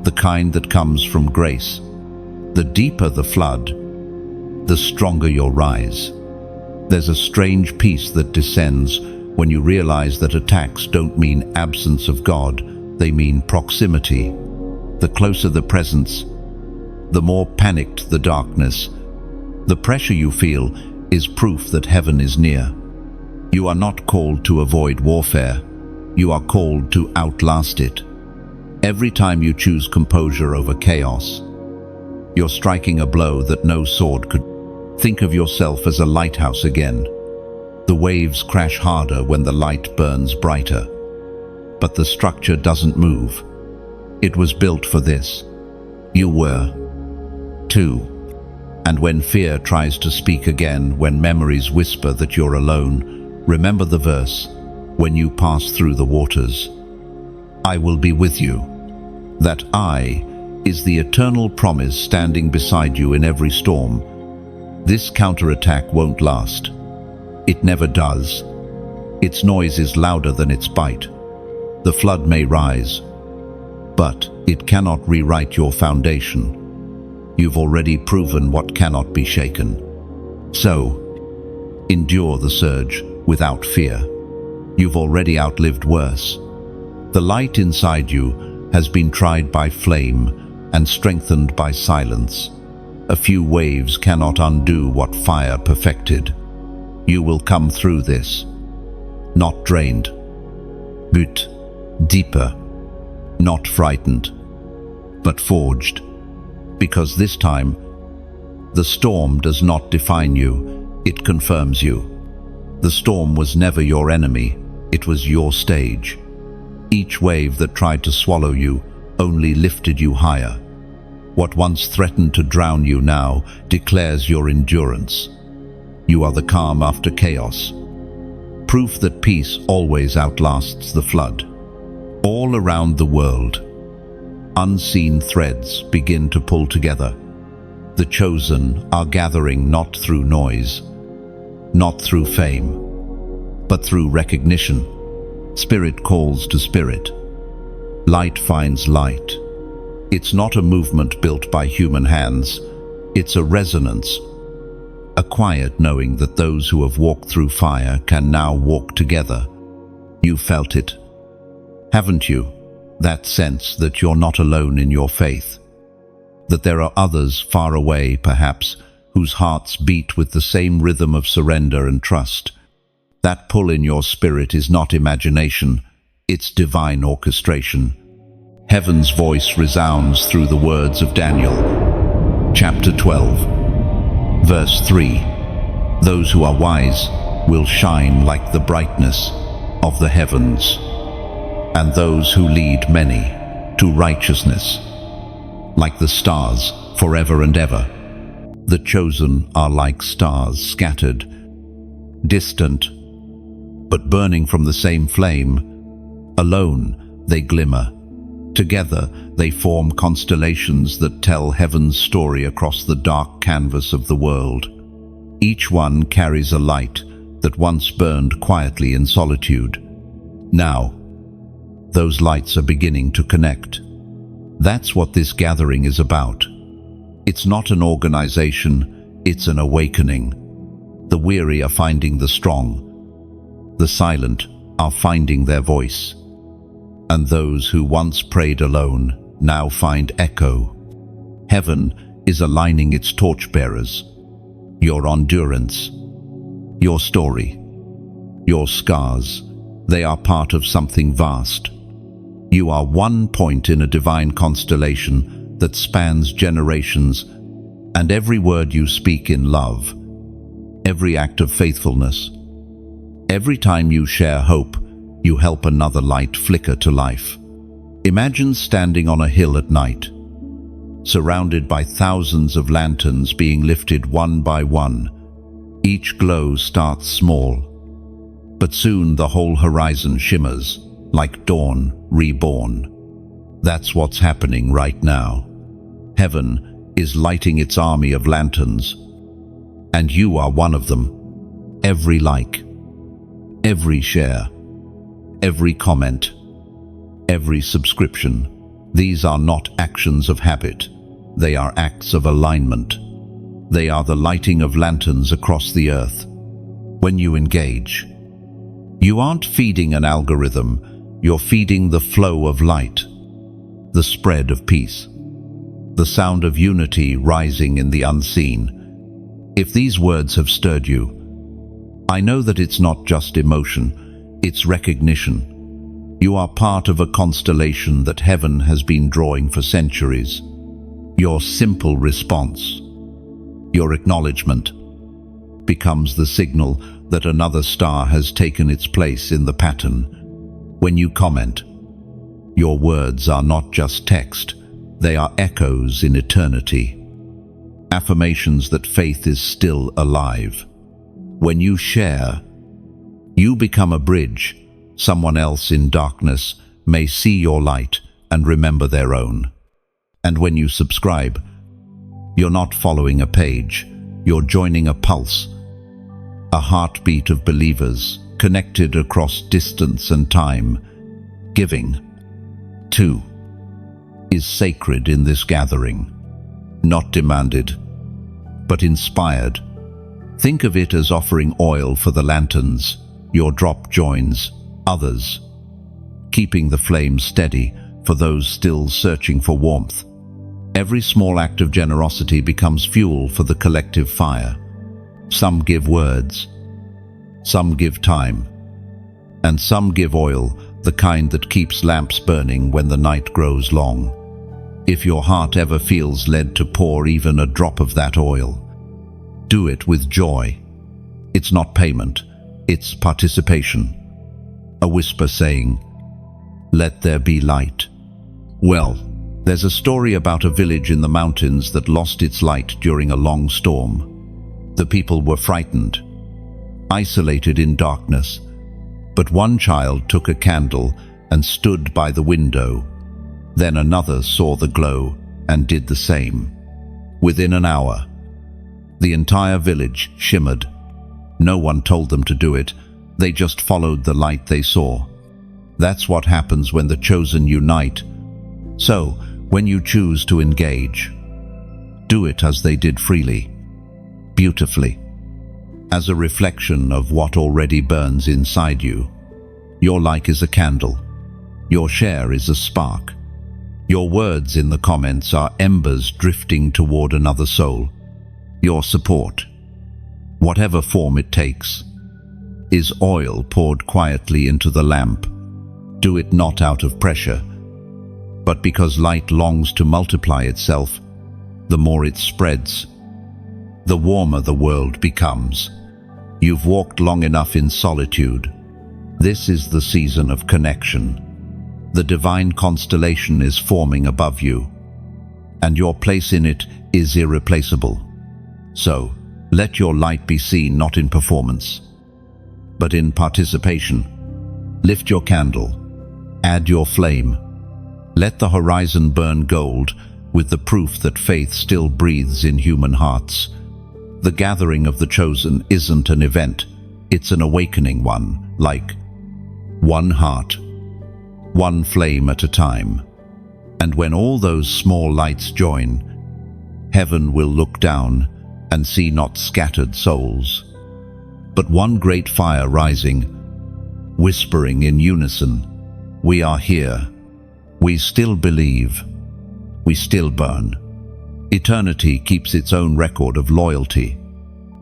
the kind that comes from grace. The deeper the flood, the stronger your rise. There's a strange peace that descends when you realize that attacks don't mean absence of God, they mean proximity. The closer the presence, the more panicked the darkness. The pressure you feel is proof that heaven is near. You are not called to avoid warfare. You are called to outlast it. Every time you choose composure over chaos, you're striking a blow that no sword could. Think of yourself as a lighthouse again. The waves crash harder when the light burns brighter. But the structure doesn't move. It was built for this. You were, too. And when fear tries to speak again, when memories whisper that you're alone, remember the verse, when you pass through the waters, I will be with you. That I is the eternal promise standing beside you in every storm. This counterattack won't last. It never does. Its noise is louder than its bite. The flood may rise, but it cannot rewrite your foundation. You've already proven what cannot be shaken. So, endure the surge without fear. You've already outlived worse. The light inside you has been tried by flame and strengthened by silence. A few waves cannot undo what fire perfected. You will come through this, not drained, but deeper, not frightened, but forged. Because this time, the storm does not define you, it confirms you. The storm was never your enemy, it was your stage. Each wave that tried to swallow you only lifted you higher. What once threatened to drown you now declares your endurance. You are the calm after chaos. Proof that peace always outlasts the flood. All around the world, unseen threads begin to pull together. The chosen are gathering not through noise, not through fame, but through recognition. Spirit calls to spirit. Light finds light. It's not a movement built by human hands. It's a resonance, a quiet knowing that those who have walked through fire can now walk together. You felt it, haven't you? That sense that you're not alone in your faith, that there are others far away, perhaps, whose hearts beat with the same rhythm of surrender and trust. That pull in your spirit is not imagination, it's divine orchestration. Heaven's voice resounds through the words of Daniel. Chapter 12, verse 3. Those who are wise will shine like the brightness of the heavens, and those who lead many to righteousness, like the stars forever and ever. The chosen are like stars scattered, distant, but burning from the same flame. Alone they glimmer. Together they form constellations that tell heaven's story across the dark canvas of the world. Each one carries a light that once burned quietly in solitude. Now, those lights are beginning to connect. That's what this gathering is about. It's not an organization, it's an awakening. The weary are finding the strong. The silent are finding their voice. And those who once prayed alone now find echo. Heaven is aligning its torchbearers. Your endurance, your story, your scars, they are part of something vast. You are one point in a divine constellation that spans generations, and every word you speak in love, every act of faithfulness, every time you share hope, you help another light flicker to life. Imagine standing on a hill at night, surrounded by thousands of lanterns being lifted one by one. Each glow starts small, but soon the whole horizon shimmers, like dawn reborn. That's what's happening right now. Heaven is lighting its army of lanterns, and you are one of them. Every like, every share, every comment, every subscription, these are not actions of habit. They are acts of alignment. They are the lighting of lanterns across the earth. When you engage, you aren't feeding an algorithm, you're feeding the flow of light, the spread of peace, the sound of unity rising in the unseen. If these words have stirred you, I know that it's not just emotion, it's recognition. You are part of a constellation that heaven has been drawing for centuries. Your simple response, your acknowledgement, becomes the signal that another star has taken its place in the pattern. When you comment, your words are not just text, they are echoes in eternity. Affirmations that faith is still alive. When you share, you become a bridge. Someone else in darkness may see your light and remember their own. And when you subscribe, you're not following a page, you're joining a pulse, a heartbeat of believers connected across distance and time. Giving, too, is sacred in this gathering, not demanded, but inspired. Think of it as offering oil for the lanterns. Your drop joins others, keeping the flame steady for those still searching for warmth. Every small act of generosity becomes fuel for the collective fire. Some give words, some give time, and some give oil, the kind that keeps lamps burning when the night grows long. If your heart ever feels led to pour even a drop of that oil, do it with joy. It's not payment, it's participation. A whisper saying, "Let there be light." Well, there's a story about a village in the mountains that lost its light during a long storm. The people were frightened, isolated in darkness, but one child took a candle and stood by the window. Then another saw the glow and did the same. Within an hour, the entire village shimmered. No one told them to do it, they just followed the light they saw. That's what happens when the chosen unite. So, when you choose to engage, do it as they did freely, beautifully, as a reflection of what already burns inside you. Your like is a candle. Your share is a spark. Your words in the comments are embers drifting toward another soul. Your support, whatever form it takes, is oil poured quietly into the lamp. Do it not out of pressure, but because light longs to multiply itself. The more it spreads, the warmer the world becomes. You've walked long enough in solitude. This is the season of connection. The divine constellation is forming above you, and your place in it is irreplaceable. So, let your light be seen not in performance, but in participation. Lift your candle, add your flame. Let the horizon burn gold with the proof that faith still breathes in human hearts. The gathering of the chosen isn't an event, it's an awakening one, like one heart, one flame at a time. And when all those small lights join, heaven will look down and see not scattered souls, but one great fire rising, whispering in unison, "We are here. We still believe. We still burn." Eternity keeps its own record of loyalty,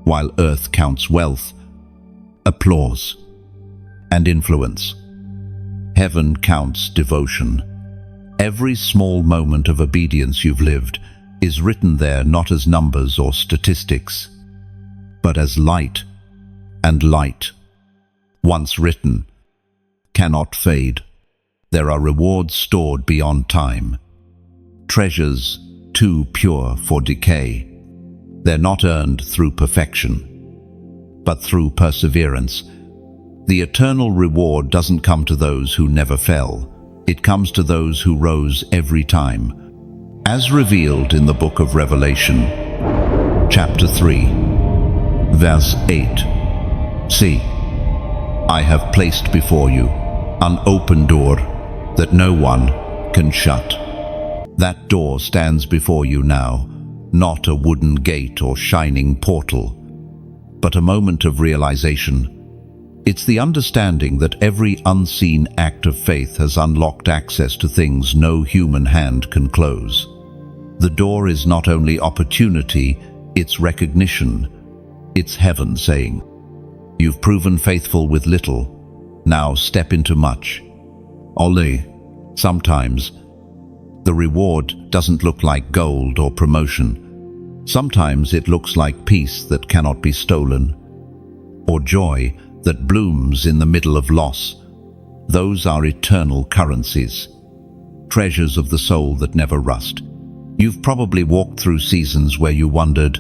while earth counts wealth, applause, and influence. Heaven counts devotion. Every small moment of obedience you've lived is written there not as numbers or statistics, but as light, and light, once written, cannot fade. There are rewards stored beyond time, treasures too pure for decay. They're not earned through perfection, but through perseverance. The eternal reward doesn't come to those who never fell. It comes to those who rose every time. As revealed in the book of Revelation, chapter 3, verse 8. See, I have placed before you an open door that no one can shut. That door stands before you now, not a wooden gate or shining portal, but a moment of realization. It's the understanding that every unseen act of faith has unlocked access to things no human hand can close. The door is not only opportunity, it's recognition. It's heaven saying, "You've proven faithful with little, now step into much." Only, sometimes, the reward doesn't look like gold or promotion. Sometimes it looks like peace that cannot be stolen, or joy that blooms in the middle of loss. Those are eternal currencies, treasures of the soul that never rust. You've probably walked through seasons where you wondered,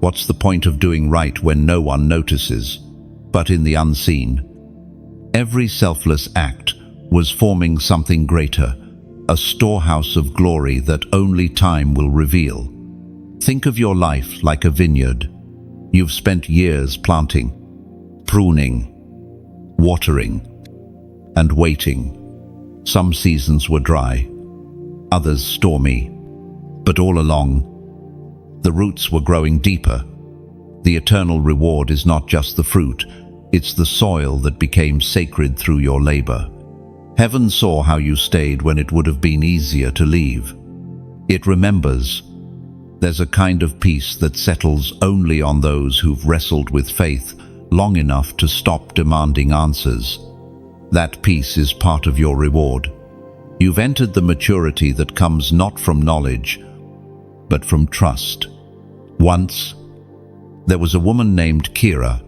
what's the point of doing right when no one notices? But in the unseen, every selfless act was forming something greater, a storehouse of glory that only time will reveal. Think of your life like a vineyard. You've spent years planting, pruning, watering, and waiting. Some seasons were dry, others stormy, but all along, the roots were growing deeper. The eternal reward is not just the fruit, it's the soil that became sacred through your labor. Heaven saw how you stayed when it would have been easier to leave. It remembers. There's a kind of peace that settles only on those who've wrestled with faith long enough to stop demanding answers. That peace is part of your reward. You've entered the maturity that comes not from knowledge, but from trust. Once, there was a woman named Kira.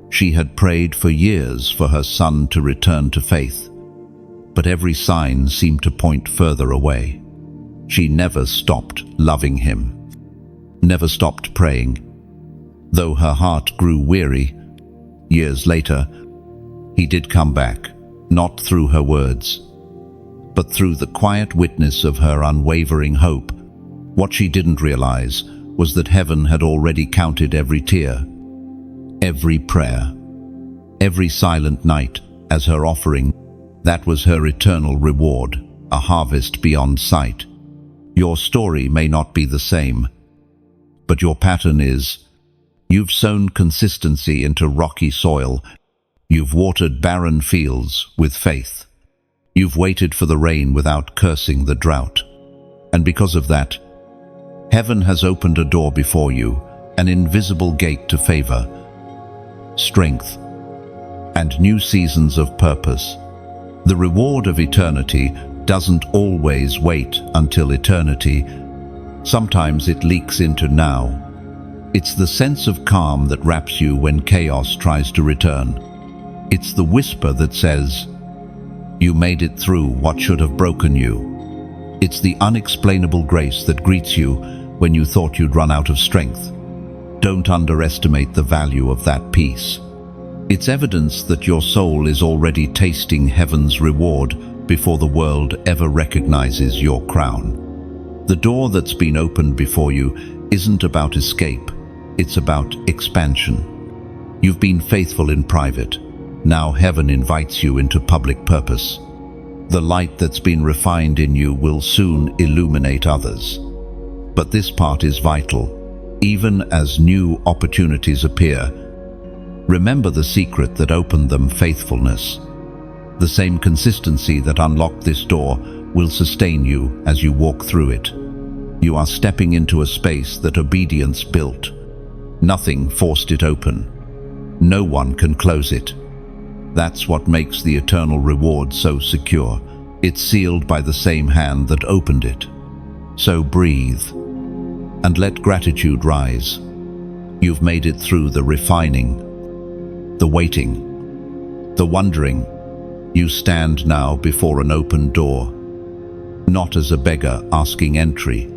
She had prayed for years for her son to return to faith, but every sign seemed to point further away. She never stopped loving him, never stopped praying. Though her heart grew weary, years later, he did come back, not through her words, but through the quiet witness of her unwavering hope. What she didn't realize was that heaven had already counted every tear. Every prayer, every silent night as her offering, that was her eternal reward, a harvest beyond sight. Your story may not be the same, but your pattern is: you've sown consistency into rocky soil, you've watered barren fields with faith, you've waited for the rain without cursing the drought. And because of that, heaven has opened a door before you, an invisible gate to favor, strength, and new seasons of purpose. The reward of eternity doesn't always wait until eternity. Sometimes it leaks into now. It's the sense of calm that wraps you when chaos tries to return. It's the whisper that says, "You made it through what should have broken you." It's the unexplainable grace that greets you when you thought you'd run out of strength. Don't underestimate the value of that peace. It's evidence that your soul is already tasting heaven's reward before the world ever recognizes your crown. The door that's been opened before you isn't about escape, it's about expansion. You've been faithful in private. Now heaven invites you into public purpose. The light that's been refined in you will soon illuminate others. But this part is vital. Even as new opportunities appear, remember the secret that opened them: faithfulness. The same consistency that unlocked this door will sustain you as you walk through it. You are stepping into a space that obedience built. Nothing forced it open. No one can close it. That's what makes the eternal reward so secure. It's sealed by the same hand that opened it. So breathe and let gratitude rise. You've made it through the refining, the waiting, the wondering. You stand now before an open door, not as a beggar asking entry,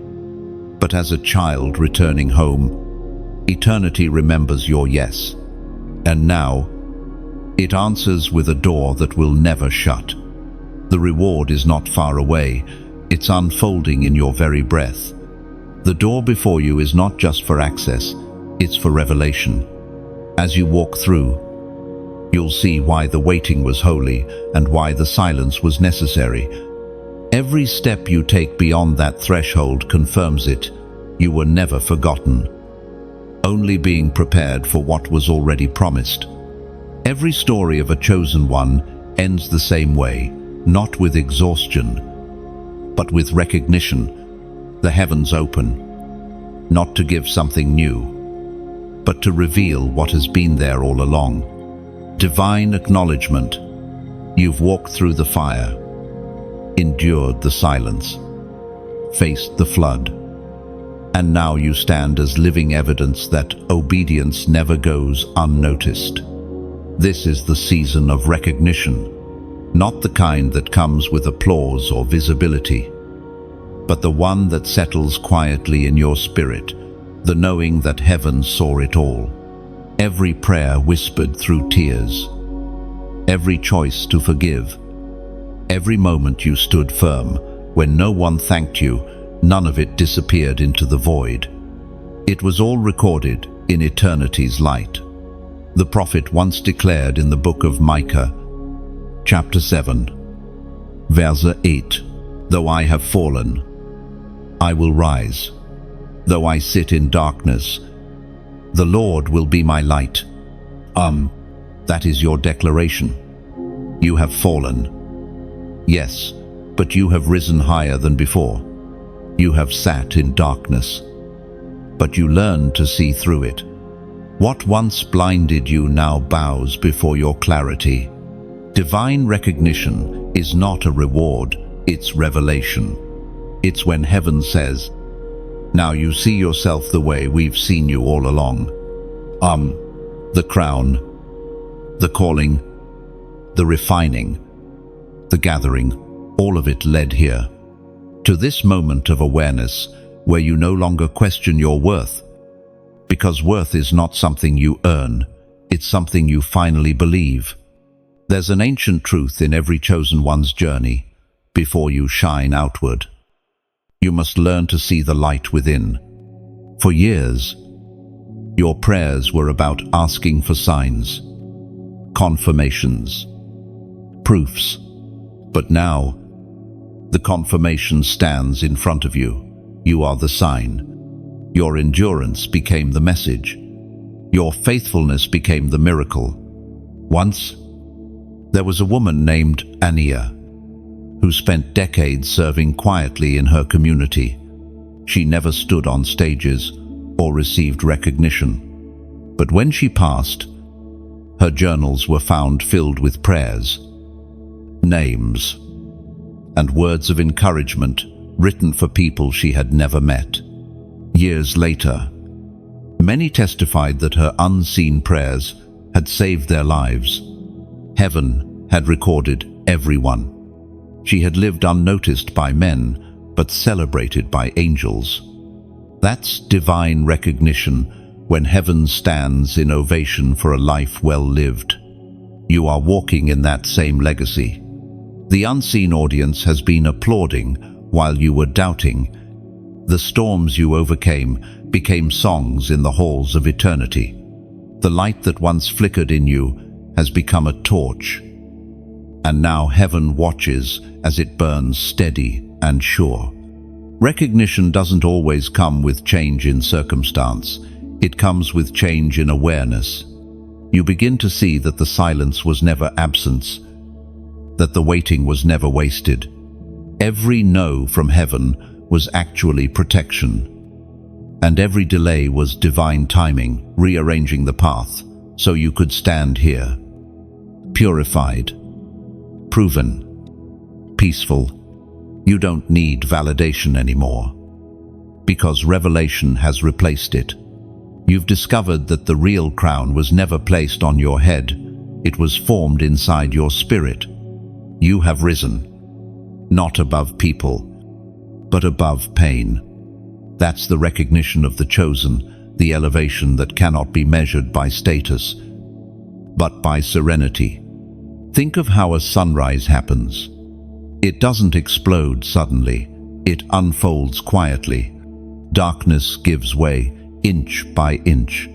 but as a child returning home. Eternity remembers your yes, and now it answers with a door that will never shut. The reward is not far away, it's unfolding in your very breath. The door before you is not just for access, it's for revelation. As you walk through, you'll see why the waiting was holy and why the silence was necessary. Every step you take beyond that threshold confirms it. You were never forgotten, only being prepared for what was already promised. Every story of a chosen one ends the same way, not with exhaustion, but with recognition. The heavens open, not to give something new, but to reveal what has been there all along. Divine acknowledgement. You've walked through the fire, endured the silence, faced the flood, and now you stand as living evidence that obedience never goes unnoticed. This is the season of recognition, not the kind that comes with applause or visibility, but the one that settles quietly in your spirit, the knowing that heaven saw it all. Every prayer whispered through tears, every choice to forgive, every moment you stood firm when no one thanked you, none of it disappeared into the void. It was all recorded in eternity's light. The prophet once declared in the book of Micah, chapter 7, verse 8, "Though I have fallen, I will rise. Though I sit in darkness, the Lord will be my light." That is your declaration. You have fallen. Yes, but you have risen higher than before. You have sat in darkness, but you learned to see through it. What once blinded you now bows before your clarity. Divine recognition is not a reward, it's revelation. It's when heaven says, "Now you see yourself the way we've seen you all along." The crown, the calling, the refining, the gathering, all of it led here, to this moment of awareness where you no longer question your worth, because worth is not something you earn, it's something you finally believe. There's an ancient truth in every chosen one's journey: before you shine outward, you must learn to see the light within. For years, Your prayers were about asking for signs, confirmations, proofs. But now, the confirmation stands in front of you. You are the sign. Your endurance became the message. Your faithfulness became the miracle. Once, there was a woman named Ania, who spent decades serving quietly in her community. She never stood on stages or received recognition. But when she passed, her journals were found filled with prayers, names, and words of encouragement written for people she had never met. Years later, many testified that her unseen prayers had saved their lives. Heaven had recorded everyone. She had lived unnoticed by men, but celebrated by angels. That's divine recognition, when heaven stands in ovation for a life well lived. You are walking in that same legacy. The unseen audience has been applauding while you were doubting. The storms you overcame became songs in the halls of eternity. The light that once flickered in you has become a torch. And now heaven watches as it burns steady and sure. Recognition doesn't always come with change in circumstance. It comes with change in awareness. You begin to see that the silence was never absence, that the waiting was never wasted. Every no from heaven was actually protection, and every delay was divine timing, rearranging the path so you could stand here, purified, proven, peaceful. You don't need validation anymore, because revelation has replaced it. You've discovered that the real crown was never placed on your head. It was formed inside your spirit. You have risen, not above people, but above pain. That's the recognition of the chosen, the elevation that cannot be measured by status, but by serenity. Think of how a sunrise happens. It doesn't explode suddenly. It unfolds quietly. Darkness gives way, inch by inch,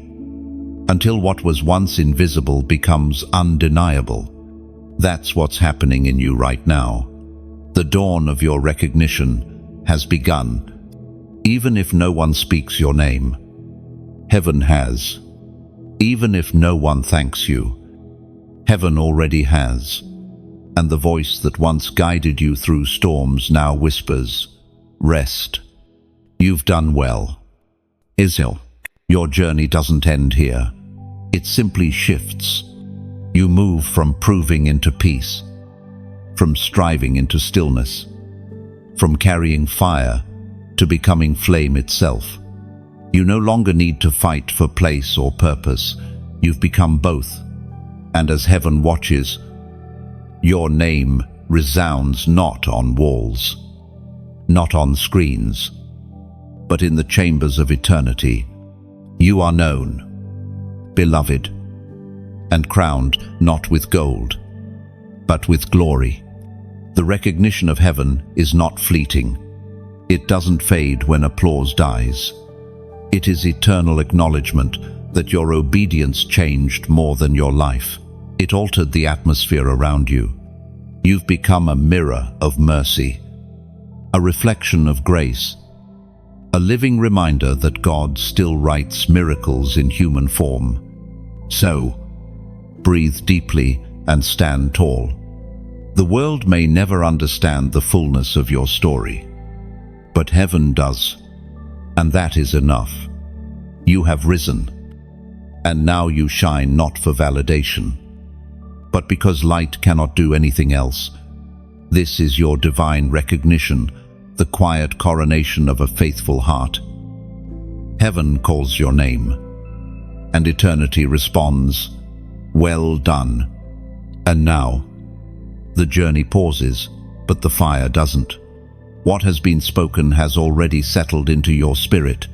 until what was once invisible becomes undeniable. That's what's happening in you right now. The dawn of your recognition has begun, even if no one speaks your name. Heaven has. Even if no one thanks you, heaven already has. And the voice that once guided you through storms now whispers, "Rest. You've done well." Israel, your journey doesn't end here. It simply shifts. You move from proving into peace, from striving into stillness, from carrying fire to becoming flame itself. You no longer need to fight for place or purpose. You've become both. And as heaven watches, your name resounds not on walls, not on screens, but in the chambers of eternity. You are known, beloved, and crowned not with gold, but with glory. The recognition of heaven is not fleeting. It doesn't fade when applause dies. It is eternal acknowledgement that your obedience changed more than your life. It altered the atmosphere around you. You've become a mirror of mercy, a reflection of grace, a living reminder that God still writes miracles in human form. So, breathe deeply and stand tall. The world may never understand the fullness of your story, but heaven does, and that is enough. You have risen, and now you shine not for validation, but because light cannot do anything else. This is your divine recognition, the quiet coronation of a faithful heart. Heaven calls your name, and eternity responds, "Well done." And now, the journey pauses, but the fire doesn't. What has been spoken has already settled into your spirit.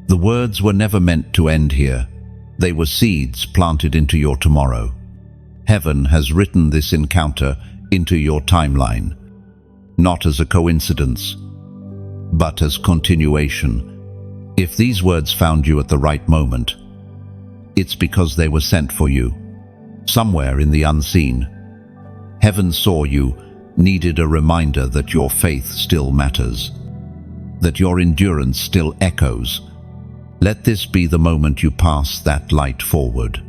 The words were never meant to end here. They were seeds planted into your tomorrow. Heaven has written this encounter into your timeline, not as a coincidence, but as continuation. If these words found you at the right moment, it's because they were sent for you. Somewhere in the unseen, heaven saw you, needed a reminder that your faith still matters, that your endurance still echoes. Let this be the moment you pass that light forward.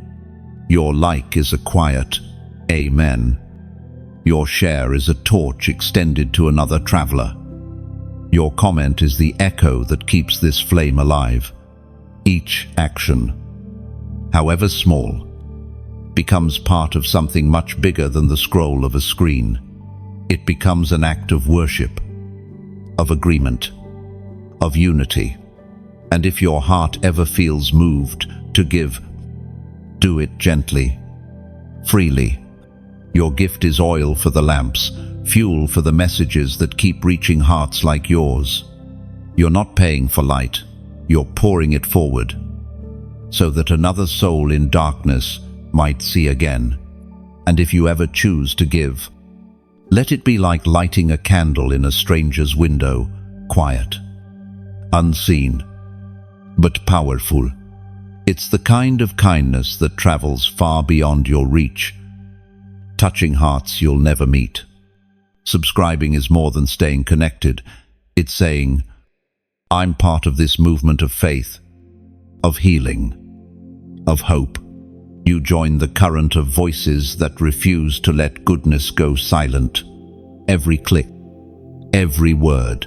Your like is a quiet amen. Your share is a torch extended to another traveler. Your comment is the echo that keeps this flame alive. Each action, however small, becomes part of something much bigger than the scroll of a screen. It becomes an act of worship, of agreement, of unity. And if your heart ever feels moved to give, do it gently, freely. Your gift is oil for the lamps, fuel for the messages that keep reaching hearts like yours. You're not paying for light, you're pouring it forward, so that another soul in darkness might see again. And if you ever choose to give, let it be like lighting a candle in a stranger's window, quiet, unseen, but powerful. It's the kind of kindness that travels far beyond your reach, touching hearts you'll never meet. Subscribing is more than staying connected. It's saying, I'm part of this movement of faith, of healing, of hope. You join the current of voices that refuse to let goodness go silent. Every click, every word,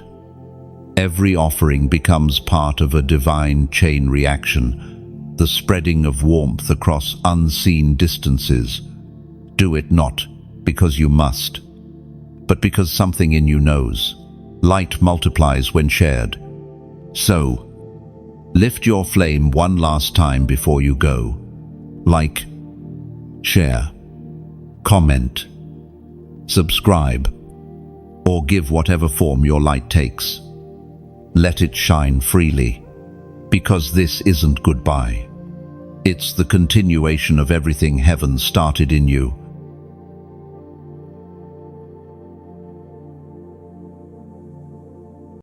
every offering becomes part of a divine chain reaction, the spreading of warmth across unseen distances. Do it not because you must, but because something in you knows. Light multiplies when shared. So, lift your flame one last time before you go. Like, share, comment, subscribe, or give whatever form your light takes. Let it shine freely, because this isn't goodbye. It's the continuation of everything heaven started in you.